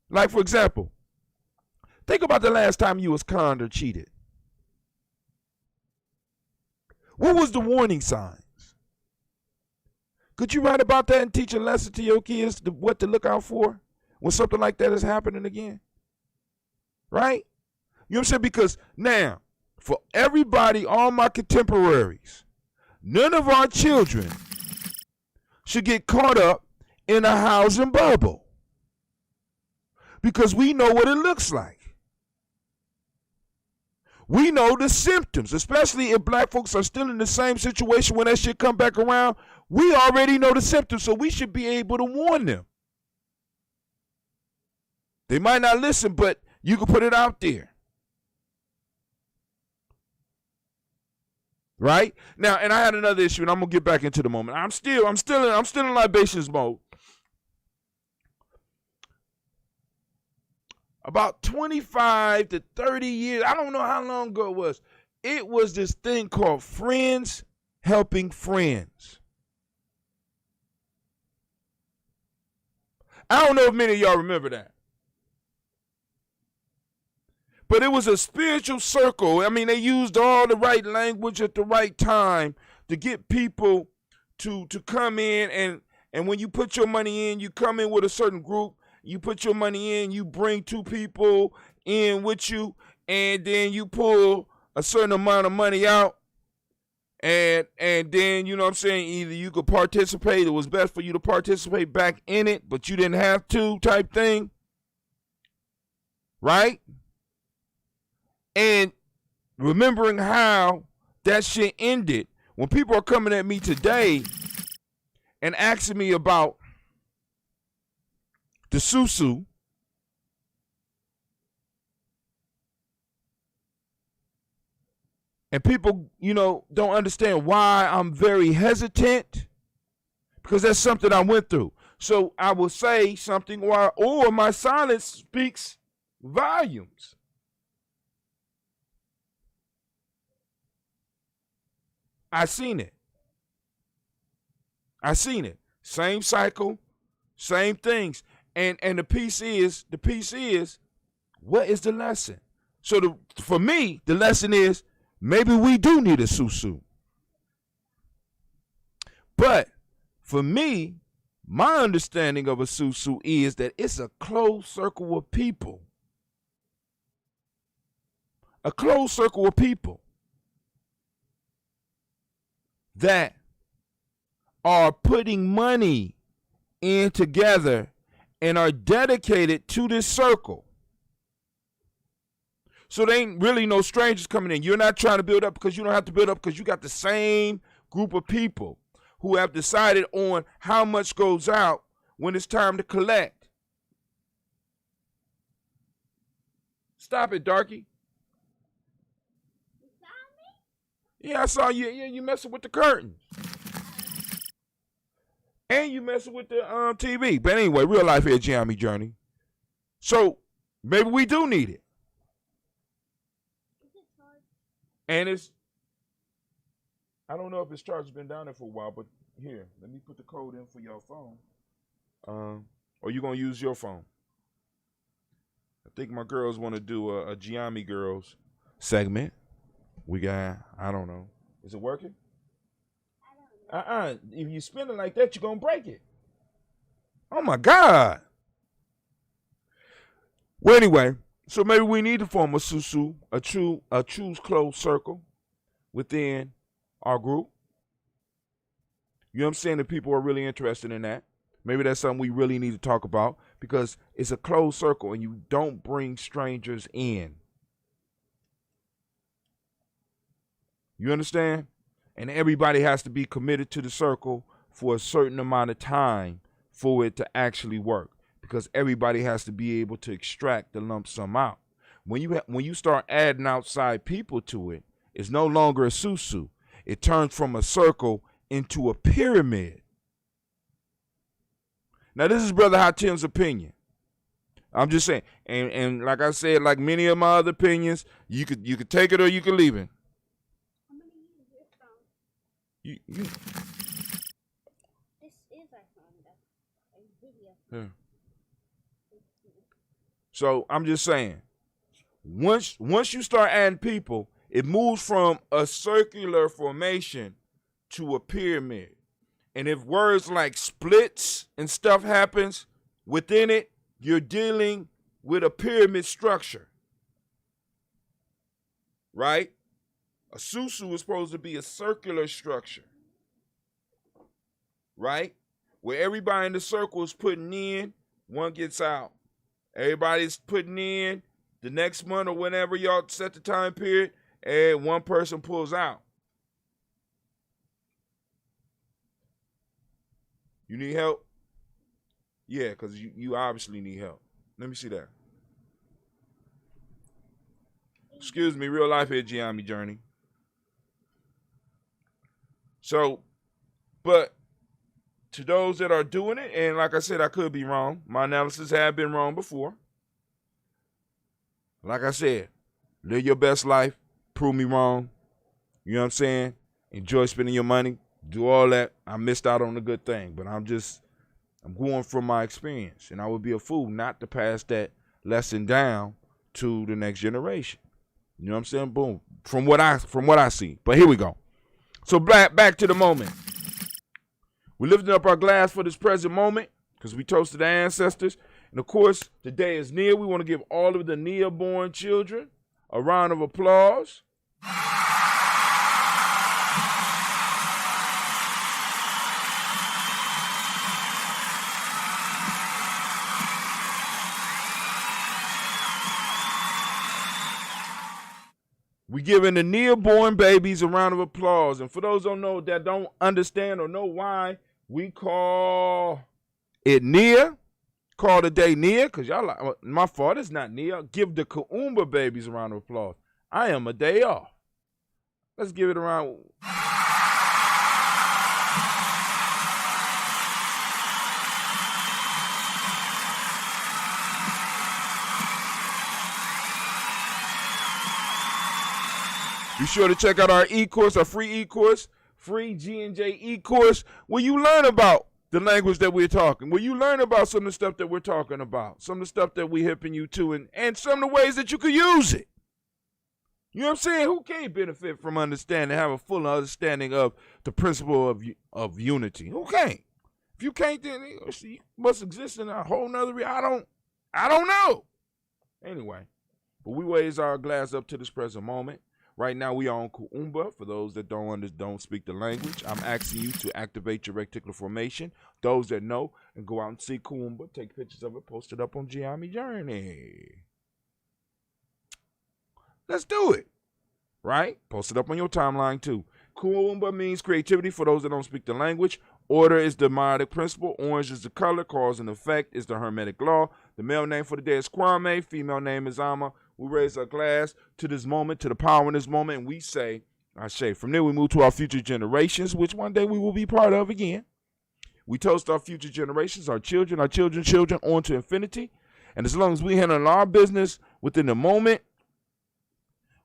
Like, for example, think about the last time you was conned or cheated. What was the warning signs? Could you write about that and teach a lesson to your kids what to look out for when something like that is happening again? Right? You know what I'm saying? Because now, for everybody, all my contemporaries, none of our children should get caught up in a housing bubble. Because we know what it looks like. We know the symptoms, especially if black folks are still in the same situation when that shit come back around. We already know the symptoms, so we should be able to warn them. They might not listen, but you can put it out there. Right? Now, and I had another issue, and I'm gonna get back into the moment. I'm still in libations mode. About 25 to 30 years, I don't know how long ago it was. It was this thing called Friends Helping Friends. I don't know if many of y'all remember that. But it was a spiritual circle. I mean, they used all the right language at the right time to get people to come in. And when you put your money in, you come in with a certain group. You put your money in, you bring two people in with you, and then you pull a certain amount of money out. And then, you know what I'm saying, either you could participate, it was best for you to participate back in it, but you didn't have to type thing. Right? And remembering how that shit ended, when people are coming at me today and asking me about the susu, and people, you know, don't understand why I'm very hesitant, because that's something I went through. So I will say something, or my silence speaks volumes. I seen it. Same cycle, same things. And the piece is, what is the lesson? So for me, the lesson is, maybe we do need a susu. But for me, my understanding of a susu is that it's a closed circle of people. A closed circle of people that are putting money in together and are dedicated to this circle. So there ain't really no strangers coming in. You're not trying to build up because you don't have to build up, because you got the same group of people who have decided on how much goes out when it's time to collect. Stop it, Darky. You saw me? Yeah, I saw you. Yeah, you messing with the curtains. And you messing with the TV. But anyway, real life here, Gye-Nyame Journey. So maybe we do need it. And I don't know if it's charged. It's been down there for a while, but here, let me put the code in for your phone. Or you going to use your phone? I think my girls want to do a Gye-Nyame girls segment. We got, I don't know. Is it working? If you spin it like that, you're going to break it. Oh, my God. Well, anyway, so maybe we need to form a susu, a choose closed circle within our group. You know what I'm saying? If people are really interested in that. Maybe that's something we really need to talk about because it's a closed circle and you don't bring strangers in. You understand? And everybody has to be committed to the circle for a certain amount of time for it to actually work because everybody has to be able to extract the lump sum out. When you start adding outside people to it, it's no longer a susu. It turns from a circle into a pyramid. Now, this is Brother Hatim's opinion. I'm just saying, and like I said, like many of my other opinions, you could take it or you could leave it. How many years is this from? You. This is I found a video. Yeah. So I'm just saying, once you start adding people, it moves from a circular formation to a pyramid. And if words like splits and stuff happens within it, you're dealing with a pyramid structure. Right? A susu is supposed to be a circular structure. Right? Where everybody in the circle is putting in, one gets out. Everybody's putting in the next month or whenever y'all set the time period, and one person pulls out. You need help? Yeah, because you obviously need help. Let me see that. Excuse me, real life here, Gye-Nyame Journey. So, but to those that are doing it, and like I said, I could be wrong. My analysis have been wrong before. Like I said, live your best life. Prove me wrong. You know what I'm saying? Enjoy spending your money. Do all that. I missed out on a good thing, but I'm going from my experience, and I would be a fool not to pass that lesson down to the next generation. You know what I'm saying? Boom. From what I see. But here we go. So back to the moment. We're lifting up our glass for this present moment because we toasted the ancestors. And of course, the day is near. We want to give all of the near-born children a round of applause. We giving the near-born babies a round of applause. And for those that don't understand or know why we call it near, call the day near, because y'all like, my fault, it's not near. Give the Kuumba babies a round of applause. I am a day off. Let's give it a round. Be sure to check out our e-course, our free e-course, free G&J e-course, where you learn about the language that we're talking, where you learn about some of the stuff that we're talking about, some of the stuff that we're hipping you to, and some of the ways that you could use it. You know what I'm saying? Who can't benefit from understanding, have a full understanding of the principle of unity? Who can't? If you can't, then you must exist in a whole nother reality. I don't know. Anyway, but we raise our glass up to this present moment. Right now, we are on Kuumba. For those that don't speak the language, I'm asking you to activate your reticular formation. Those that know, and go out and see Kuumba, take pictures of it, post it up on Gye-Nyame Journey. Let's do it, right? Post it up on your timeline, too. Kuumba means creativity for those that don't speak the language. Order is the meiotic principle. Orange is the color. Cause and effect is the hermetic law. The male name for the day is Kwame. Female name is Ama. We raise our glass to this moment, to the power in this moment, and we say, Ashe. From there, we move to our future generations, which one day we will be part of again. We toast our future generations, our children's children, on to infinity. And as long as we handle our business within the moment,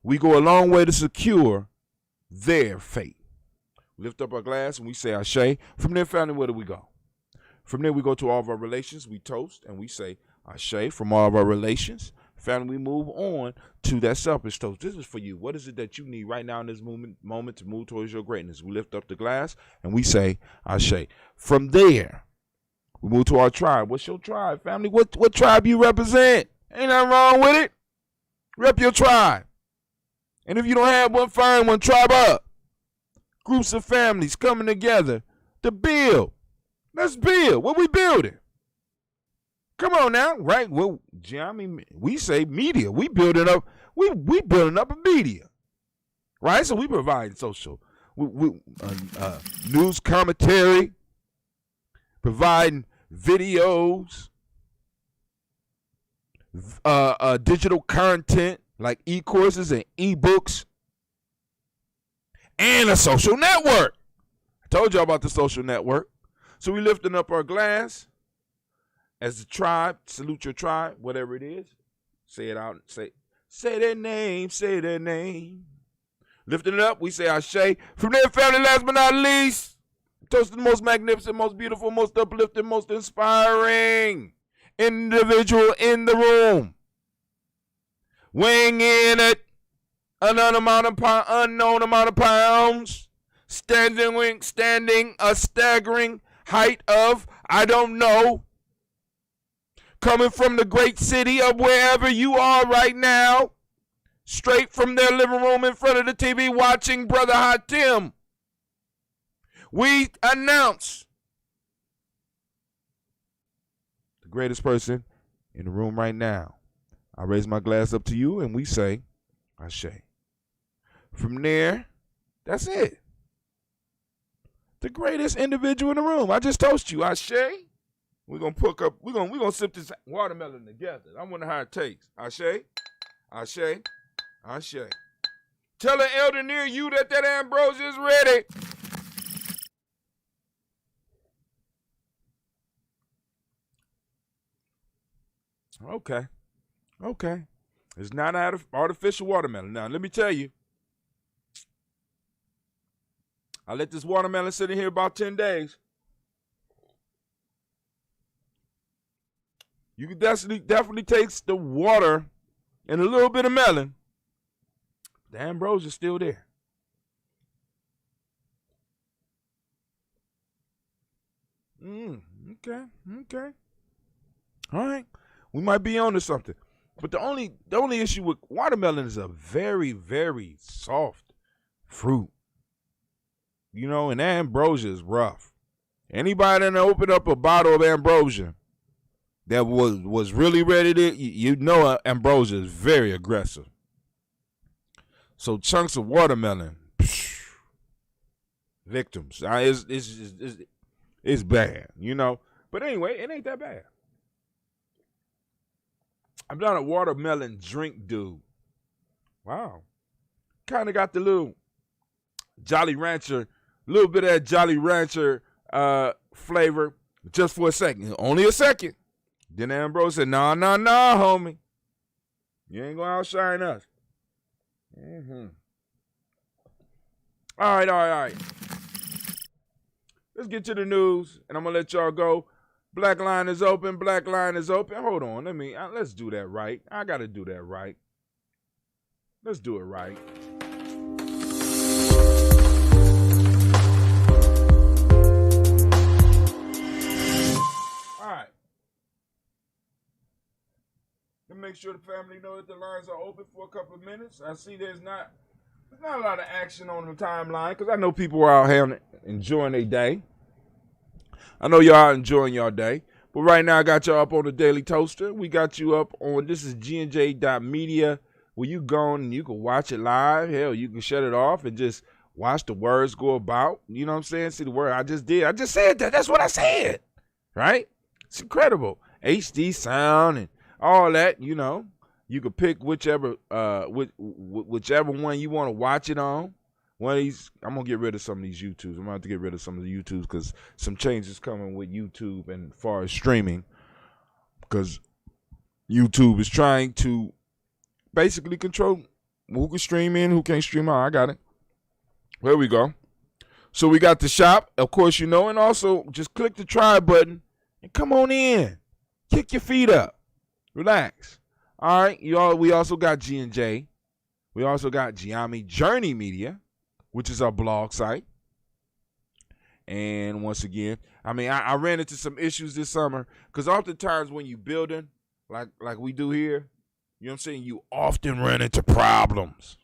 we go a long way to secure their fate. We lift up our glass and we say Ashe. From there, family, where do we go? From there, we go to all of our relations. We toast and we say Ashe from all of our relations. Family, we move on to that selfish toast. This is for you. What is it that you need right now in this moment to move towards your greatness? We lift up the glass and we say, Ashe. From there, we move to our tribe. What's your tribe, family? What tribe you represent? Ain't nothing wrong with it. Rep your tribe. And if you don't have one, find one. Tribe up. Groups of families coming together to build. Let's build. What we building? Come on now, right? Well, Gye-Nyame, we say media. We building up. We building up a media, right? So we provide social, news commentary, providing videos, digital content like e-courses and e-books, and a social network. I told y'all about the social network. So we lifting up our glass as a tribe. Salute your tribe, whatever it is. Say it out. Say their name. Say their name. Lifting it up, we say Ashe. From there, family, last but not least, toast to the most magnificent, most beautiful, most uplifting, most inspiring individual in the room. Weighing in at unknown amount of pounds, standing a staggering height of, I don't know, coming from the great city of wherever you are right now, straight from their living room in front of the TV watching Brother Hatim. We announce the greatest person in the room right now. I raise my glass up to you and we say, Ashe. From there, that's it. The greatest individual in the room. I just toast you, Ashe. We're gonna we're gonna sip this watermelon together. I wonder how it tastes. Ashe, Ashe, Ashe. Tell an elder near you that ambrosia is ready. Okay. It's not artificial watermelon. Now, let me tell you. I let this watermelon sit in here about 10 days. You can definitely taste the water and a little bit of melon. The ambrosia is still there. Okay. All right. We might be on to something. But the only issue with watermelon is a very, very soft fruit. You know, and ambrosia is rough. Anybody that opened up a bottle of ambrosia that was really ready to, you know, ambrosia is very aggressive. So chunks of watermelon, victims. It's bad, you know. But anyway, it ain't that bad. I'm not a watermelon drink dude. Wow. Kind of got the little Jolly Rancher, a little bit of that Jolly Rancher flavor just for a second. Only a second. Then Ambrose said, nah, homie. You ain't going to outshine us. All right. Let's get to the news, and I'm going to let y'all go. Black line is open. Hold on. Let's do that right. I got to do that right. Let's do it right. All right. Let me make sure the family know that the lines are open for a couple of minutes. I see there's not a lot of action on the timeline because I know people are out here enjoying their day. I know y'all are enjoying your day. But right now, I got y'all up on the Daily Toaster. We got you up on, this is GNJ.media, where you go and you can watch it live. Hell, you can shut it off and just watch the words go about. You know what I'm saying? See the word I just did. I just said that. That's what I said. Right? It's incredible. HD sound and all that, you know. You can pick whichever one you want to watch it on. One of these, I'm going to get rid of some of these YouTubes. I'm going to have to get rid of some of the YouTubes because some changes coming with YouTube and as far as streaming. Because YouTube is trying to basically control who can stream in, who can't stream out. I got it. There we go. So we got the shop, of course, you know, and also just click the try button and come on in. Kick your feet up. Relax. All right, we also got G&J. We also got Gye-Nyame Journey Media, which is our blog site. And once again, I mean, I ran into some issues this summer because oftentimes when you building, like we do here, you know what I'm saying, you often run into problems.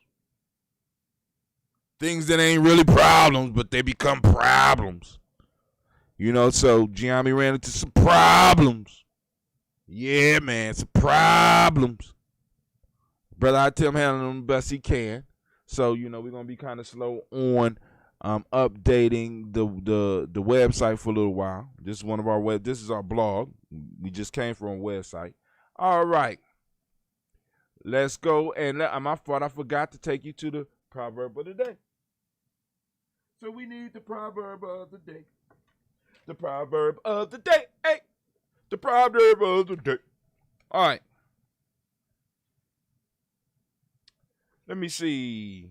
Things that ain't really problems, but they become problems. You know, so Gye-Nyame ran into some problems. Yeah, man, some problems. Brother, I tell him handling them the best he can. So, you know, we're going to be kind of slow on updating the website for a little while. This is our blog. We just came from a website. All right. Let's go. And my fault, I forgot to take you to the proverb of the day. So we need the proverb of the day. The proverb of the day. Hey, the proverb of the day. All right. Let me see.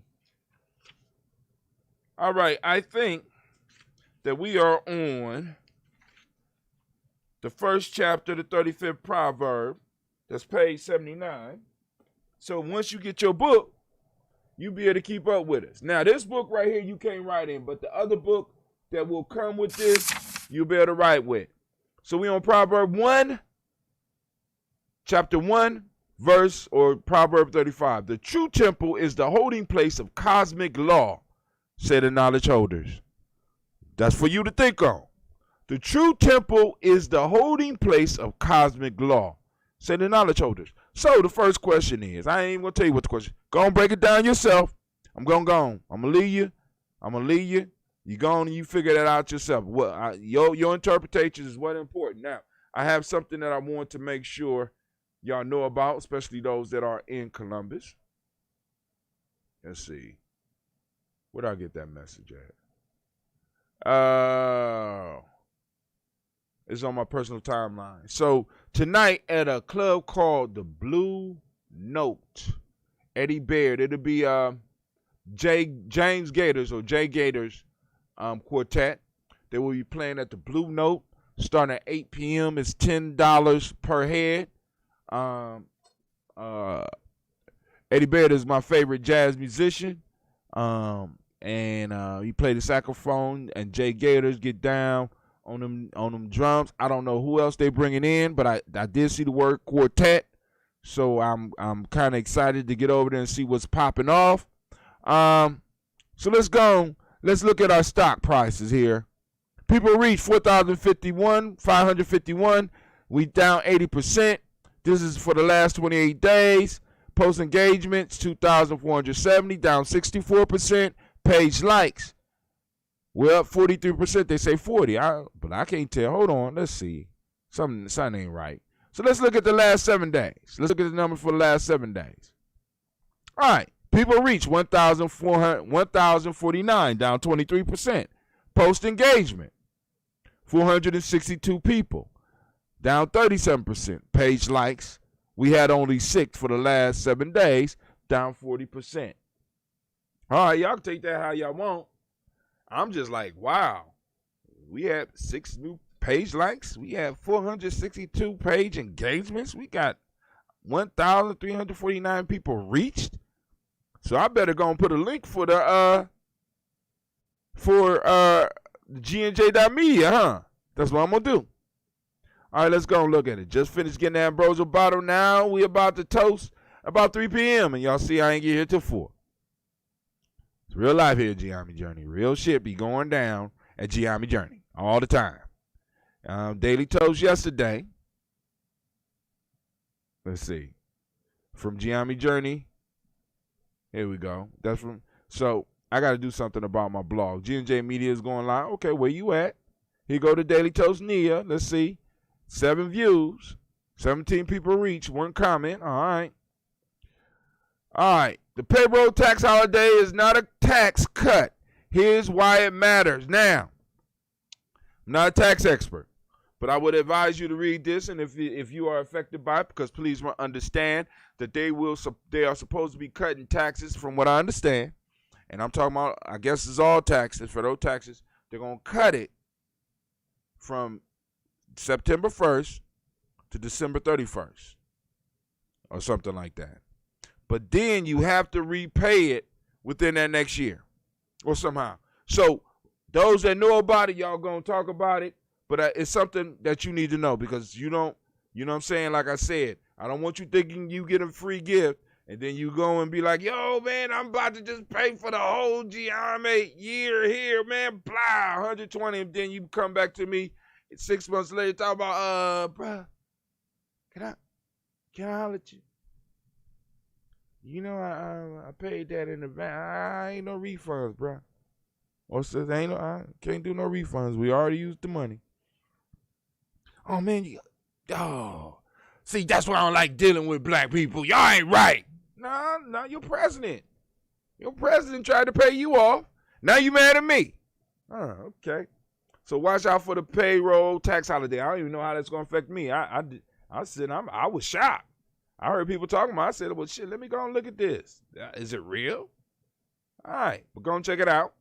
All right, I think that we are on the first chapter, the 35th proverb. That's page 79. So once you get your book, you'll be able to keep up with us. Now, this book right here, you can't write in, but the other book that will come with this, you'll be able to write with. So we on Proverb 1, chapter 1, verse, or Proverb 35. The true temple is the holding place of cosmic law, say the knowledge holders. That's for you to think on. The true temple is the holding place of cosmic law, say the knowledge holders. So the first question is, I ain't even going to tell you what the question is. Go and break it down yourself. I'm going to go on. I'm going to leave you. You go on and you figure that out yourself. Your interpretation is what important. Now, I have something that I want to make sure y'all know about, especially those that are in Columbus. Let's see. Where did I get that message at? It's on my personal timeline. So tonight at a club called the Blue Note, Eddie Baird. It'll be James Gators or Jay Gators quartet. They will be playing at the Blue Note starting at 8 p.m. It's $10 per head. Eddie Baird is my favorite jazz musician. And he played the saxophone, and Jay Gators get down on them drums. I don't know who else they bringing in, but I did see the word quartet, so I'm kind of excited to get over there and see what's popping off. So let's go. Let's look at our stock prices here. People reach 551. We down 80%. This is for the last 28 days. Post engagements 2,470, down 64%. Page likes, we're up 43%. They say 40, but I can't tell. Hold on, let's see. Something ain't right. So let's look at the last 7 days. Let's look at the numbers for the last 7 days. All right, people reach 1,049, down 23%. Post engagement, 462 people, down 37%. Page likes, we had only 6 for the last 7 days, down 40%. All right, y'all can take that how y'all want. I'm just like, wow. We have 6 new page likes. We have 462 page engagements. We got 1,349 people reached. So I better go and put a link for the G&J.media, huh? That's what I'm gonna do. All right, let's go and look at it. Just finished getting the Ambrosia bottle. Now we about to toast about 3 p.m. And y'all see I ain't get here till 4. It's real life here at Gye-Nyame Journey. Real shit be going down at Gye-Nyame Journey all the time. Daily toast yesterday. Let's see. From Gye-Nyame Journey. Here we go. That's from. So I got to do something about my blog. G&J Media is going live. Okay, where you at? Here go to Daily Toast Nia. Let's see. 7 views. 17 people reach. 1 comment. All right. All right. The payroll tax holiday is not a tax cut. Here's why it matters. Now, I'm not a tax expert, but I would advise you to read this, and if you are affected by it, because please understand that they are supposed to be cutting taxes from what I understand, and I'm talking about, I guess it's all taxes, federal taxes. They're going to cut it from September 1st to December 31st. or something like that. But then you have to repay it within that next year or somehow. So those that know about it, y'all going to talk about it. But it's something that you need to know because you don't, you know what I'm saying? Like I said, I don't want you thinking you get a free gift and then you go and be like, yo, man, I'm about to just pay for the whole Gye-Nyame year here, man, blah, 120. And then you come back to me 6 months later, talk about, bruh, can I holler at you? You know, I paid that in advance. I ain't no refunds, bruh. Or says, I can't do no refunds. We already used the money. Oh, man, see, that's why I don't like dealing with black people. Y'all ain't right. No, you're president. Your president tried to pay you off. Now you mad at me. Okay. So watch out for the payroll tax holiday. I don't even know how that's going to affect me. I was shocked. I heard people talking about it. I said, well, shit, let me go and look at this. Is it real? All right, we're going to check it out.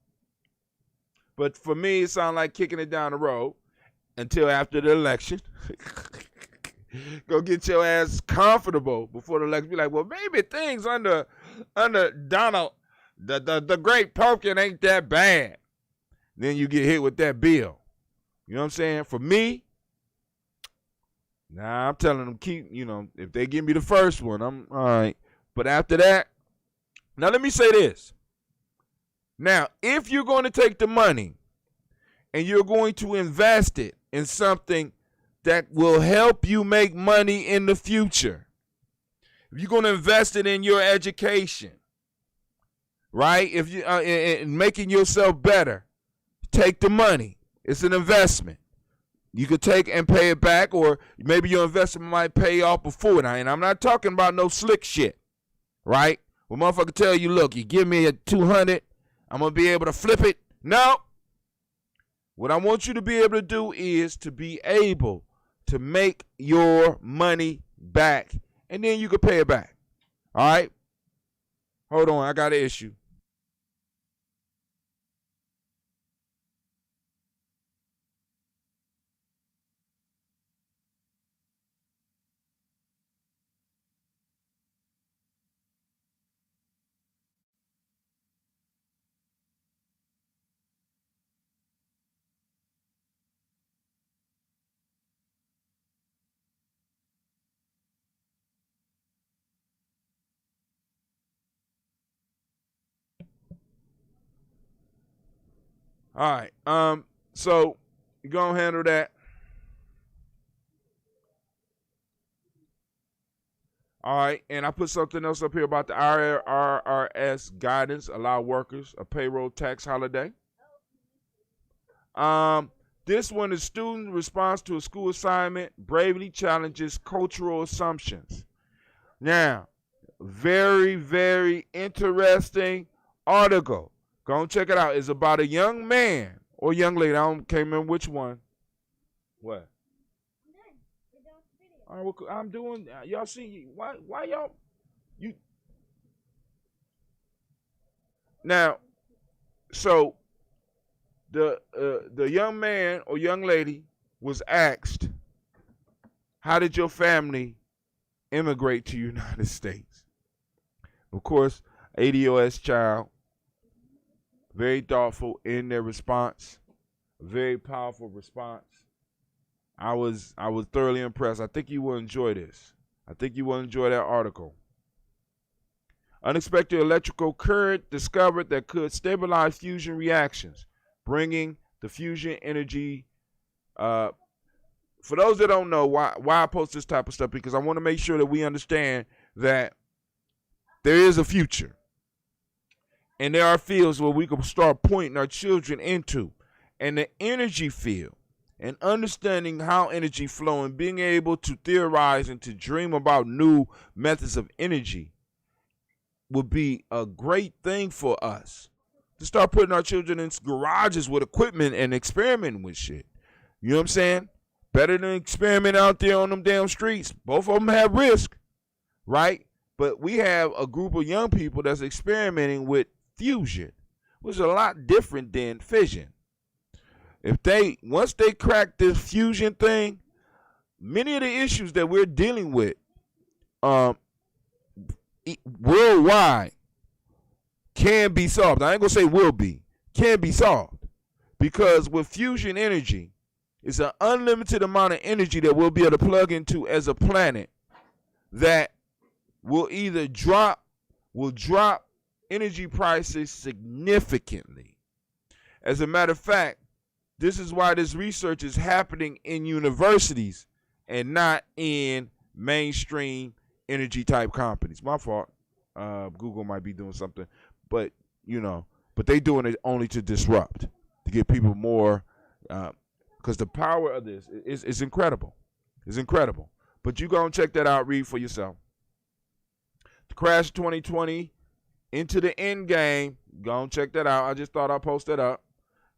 But for me, it sounds like kicking it down the road until after the election. Go get your ass comfortable before the election. Be like, well, maybe things under Donald, the great pumpkin ain't that bad. Then you get hit with that bill. You know what I'm saying? For me, I'm telling them keep, if they give me the first one, I'm all right. But after that, now let me say this. Now, if you're going to take the money and you're going to invest it in something that will help you make money in the future, if you're going to invest it in your education, right? If you in making yourself better, take the money. It's an investment. You could take and pay it back, or maybe your investment might pay off before it. And I'm not talking about no slick shit, right? Well, motherfucker tell you, look, you give me a 200, I'm going to be able to flip it. No. What I want you to be able to do is to be able to make your money back, and then you can pay it back. All right? Hold on, I got an issue. All right. So you gonna handle that. All right, and I put something else up here about the IRS guidance, allow workers a payroll tax holiday. This one is student response to a school assignment bravely challenges cultural assumptions. Now, very, very interesting article. Go and check it out. It's about a young man or young lady. Can't remember which one. What? All right, well, I'm doing. Y'all see? Why y'all? You now? So the young man or young lady was asked, "How did your family immigrate to the United States?" Of course, ADOS child. Very thoughtful in their response. Very powerful response. I was thoroughly impressed. I think you will enjoy this. I think you will enjoy that article. Unexpected electrical current discovered that could stabilize fusion reactions, bringing the fusion energy. For those that don't know why I post this type of stuff, because I want to make sure that we understand that there is a future. And there are fields where we can start pointing our children into. And the energy field and understanding how energy flow and being able to theorize and to dream about new methods of energy would be a great thing for us. To start putting our children in garages with equipment and experimenting with shit. You know what I'm saying? Better than experiment out there on them damn streets. Both of them have risk, right? But we have a group of young people that's experimenting with fusion, which is a lot different than fission. Once they crack this fusion thing, many of the issues that we're dealing with worldwide can be solved. I ain't gonna say will be, can be solved. Because with fusion energy, it's an unlimited amount of energy that we'll be able to plug into as a planet that will either drop energy prices significantly. As a matter of fact, this is why this research is happening in universities and not in mainstream energy type companies. My fault. Google might be doing something, but they doing it only to disrupt, to get people more, because the power of this is incredible. It's incredible. But you go and check that out, read for yourself. The Crash 2020 into the end game. Go and check that out. I just thought I'd post that up.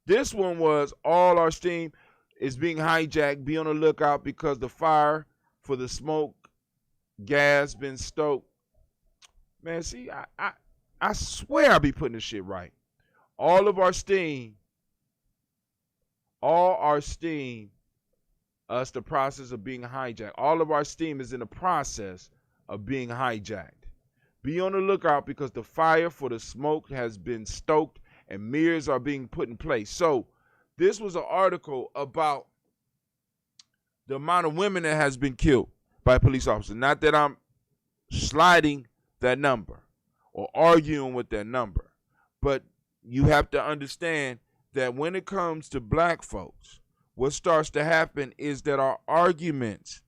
This one was all our steam is being hijacked. Be on the lookout because the fire for the smoke gas been stoked. Man, see, I swear I be putting this shit right. All our steam, us the process of being hijacked. All of our steam is in the process of being hijacked. Be on the lookout because the fire for the smoke has been stoked and mirrors are being put in place. So this was an article about the amount of women that has been killed by police officers. Not that I'm sliding that number or arguing with that number, but you have to understand that when it comes to black folks, what starts to happen is that our arguments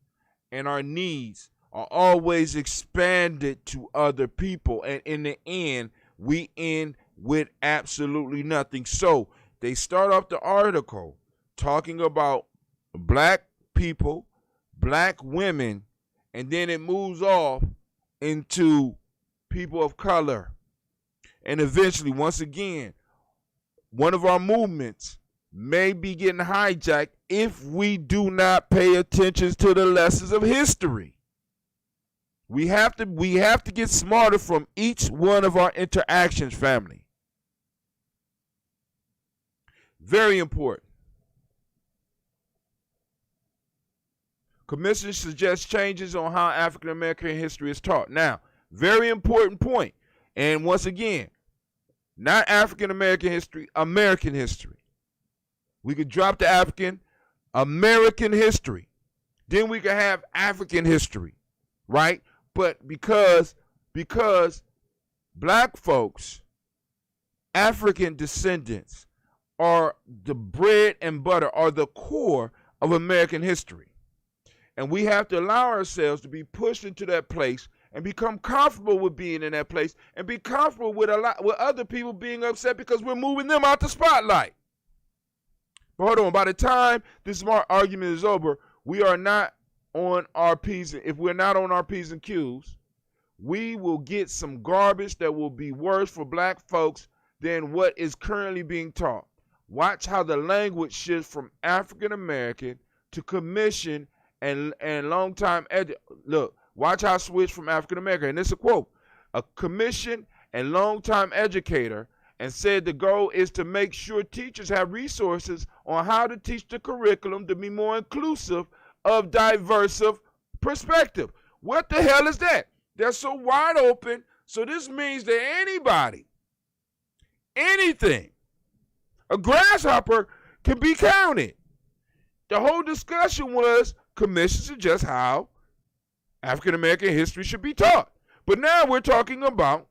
and our needs are always expanded to other people, and in the end, we end with absolutely nothing. So they start off the article talking about black people, black women, and then it moves off into people of color. And eventually, once again, one of our movements may be getting hijacked if we do not pay attention to the lessons of history. We have to get smarter from each one of our interactions, family. Very important. Commission suggests changes on how African American history is taught. Now, very important point. And once again, not African American history, American history. We could drop the African American history. Then we could have African history, right? But because black folks, African descendants, are the bread and butter, are the core of American history. And we have to allow ourselves to be pushed into that place and become comfortable with being in that place and be comfortable with other people being upset because we're moving them out the spotlight. But hold on, by the time this argument is over, we are not on our P's. If we're not on our P's and Q's, we will get some garbage that will be worse for black folks than what is currently being taught. Watch how the language shifts from African American to commission and long time look, watch how I switch from African American. And this is a quote. A commission and long time educator, and said the goal is to make sure teachers have resources on how to teach the curriculum to be more inclusive of diverse perspective. What the hell is that? They're so wide open. So this means that anybody, anything, a grasshopper can be counted. The whole discussion was commissions to just how African American history should be taught. But now we're talking about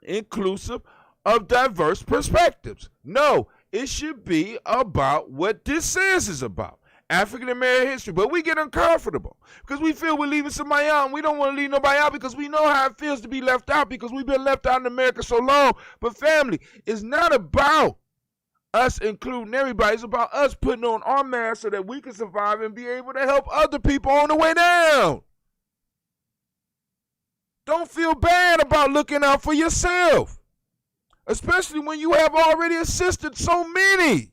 inclusive of diverse perspectives. No, it should be about what this says is about. African American history. But we get uncomfortable because we feel we're leaving somebody out, and we don't want to leave nobody out because we know how it feels to be left out because we've been left out in America so long. But family, it's not about us including everybody. It's about us putting on our mask so that we can survive and be able to help other people on the way down. Don't feel bad about looking out for yourself, especially when you have already assisted so many.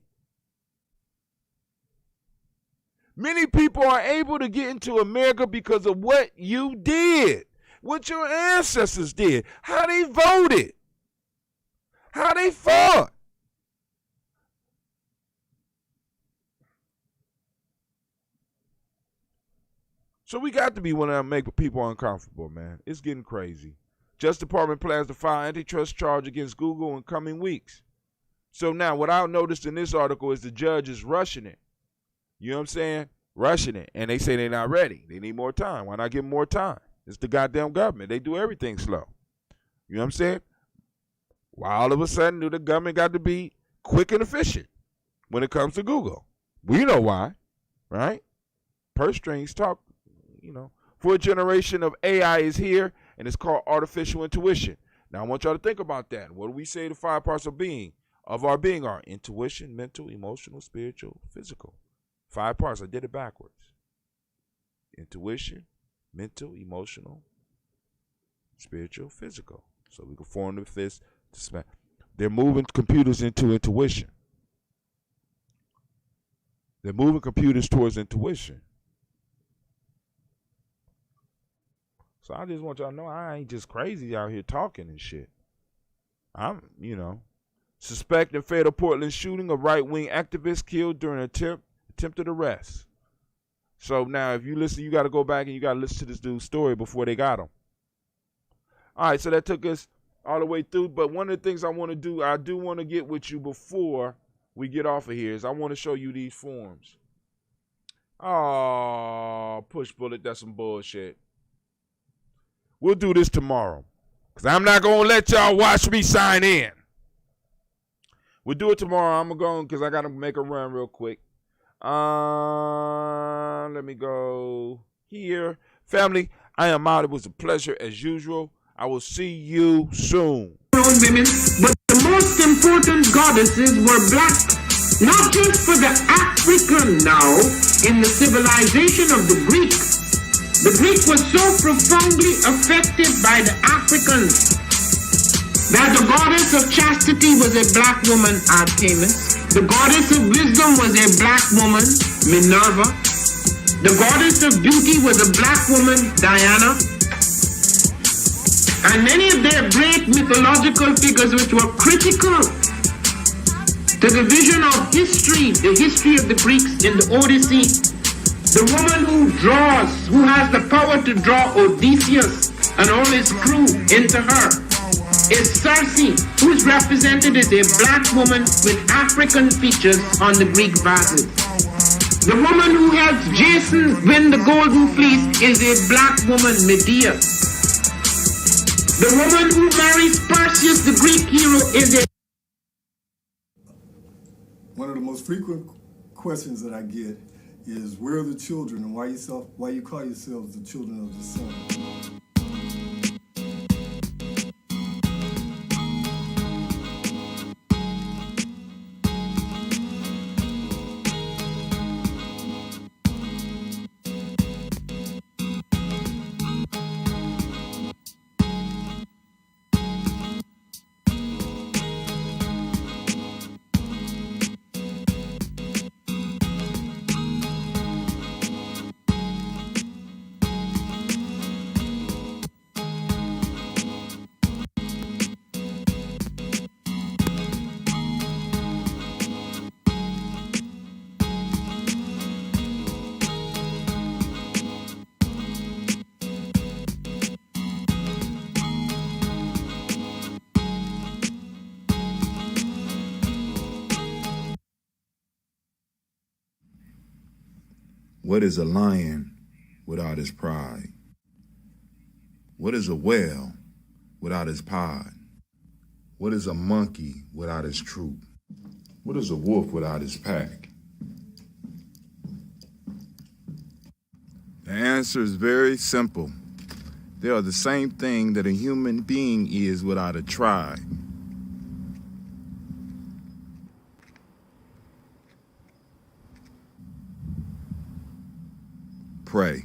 Many people are able to get into America because of what you did, what your ancestors did, how they voted, how they fought. So we got to be one that make people uncomfortable, man. It's getting crazy. Justice Department plans to file antitrust charge against Google in coming weeks. So now what I noticed in this article is the judge is rushing it. You know what I'm saying? Rushing it. And they say they're not ready. They need more time. Why not give them more time? It's the goddamn government. They do everything slow. You know what I'm saying? Why all of a sudden do the government got to be quick and efficient when it comes to Google? We know why, right? Purse strings talk, you know. For a generation of AI is here, and it's called artificial intuition. Now, I want y'all to think about that. What do we say the 5 parts of our being are? Intuition, mental, emotional, spiritual, physical. 5 parts. I did it backwards. Intuition, mental, emotional, spiritual, physical. So we can form the fist. They're moving computers into intuition. They're moving computers towards intuition. So I just want y'all to know I ain't just crazy out here talking and shit. I'm, suspected fatal Portland shooting, a right-wing activist killed during an attempted arrest. So now if you listen, you got to go back and you got to listen to this dude's story before they got him. All right, so that took us all the way through. But one of the things I want to do, I do want to get with you before we get off of here, is I want to show you these forms. Oh, push bullet, that's some bullshit. We'll do this tomorrow, because I'm not going to let y'all watch me sign in. We'll do it tomorrow. I'm going because I got to make a run real quick. Let me go here. Family, I am out. It was a pleasure as usual. I will see you soon. Women, but the most important goddesses were black. Not just for the African now, in the civilization of the Greek. The Greek was so profoundly affected by the Africans that the goddess of chastity was a black woman, Artemis. The goddess of wisdom was a black woman, Minerva. The goddess of beauty was a black woman, Diana. And many of their great mythological figures which were critical to the vision of history, the history of the Greeks in the Odyssey. The woman who draws, who has the power to draw Odysseus and all his crew into her, is Circe, who is represented as a black woman with African features on the Greek vases. The woman who helps Jason win the golden fleece is a black woman, Medea. The woman who marries Perseus, the Greek hero, is a... One of the most frequent questions that I get is, where are the children, and why you call yourselves the children of the sun? What is a lion without his pride? What is a whale without his pod? What is a monkey without his troop? What is a wolf without his pack? The answer is very simple. They are the same thing that a human being is without a tribe. Pray.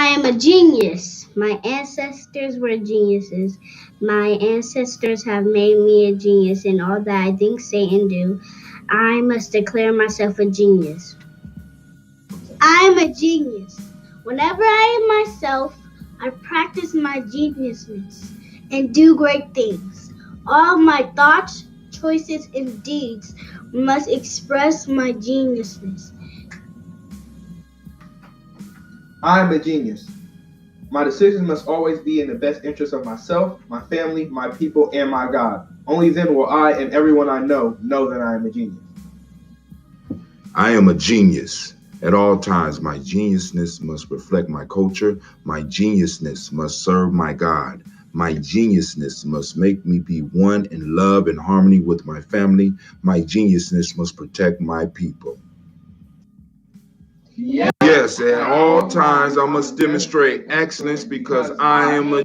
I am a genius. My ancestors were geniuses. My ancestors have made me a genius in all that I think, say, and do. I must declare myself a genius. I am a genius. Whenever I am myself, I practice my geniusness and do great things. All my thoughts, choices, and deeds must express my geniusness. I am a genius. My decisions must always be in the best interest of myself, my family, my people, and my God. Only then will I and everyone I know that I am a genius. I am a genius. At all times, my geniusness must reflect my culture. My geniusness must serve my God. My geniusness must make me be one in love and harmony with my family. My geniusness must protect my people. Yes, at all times I must demonstrate excellence because I am a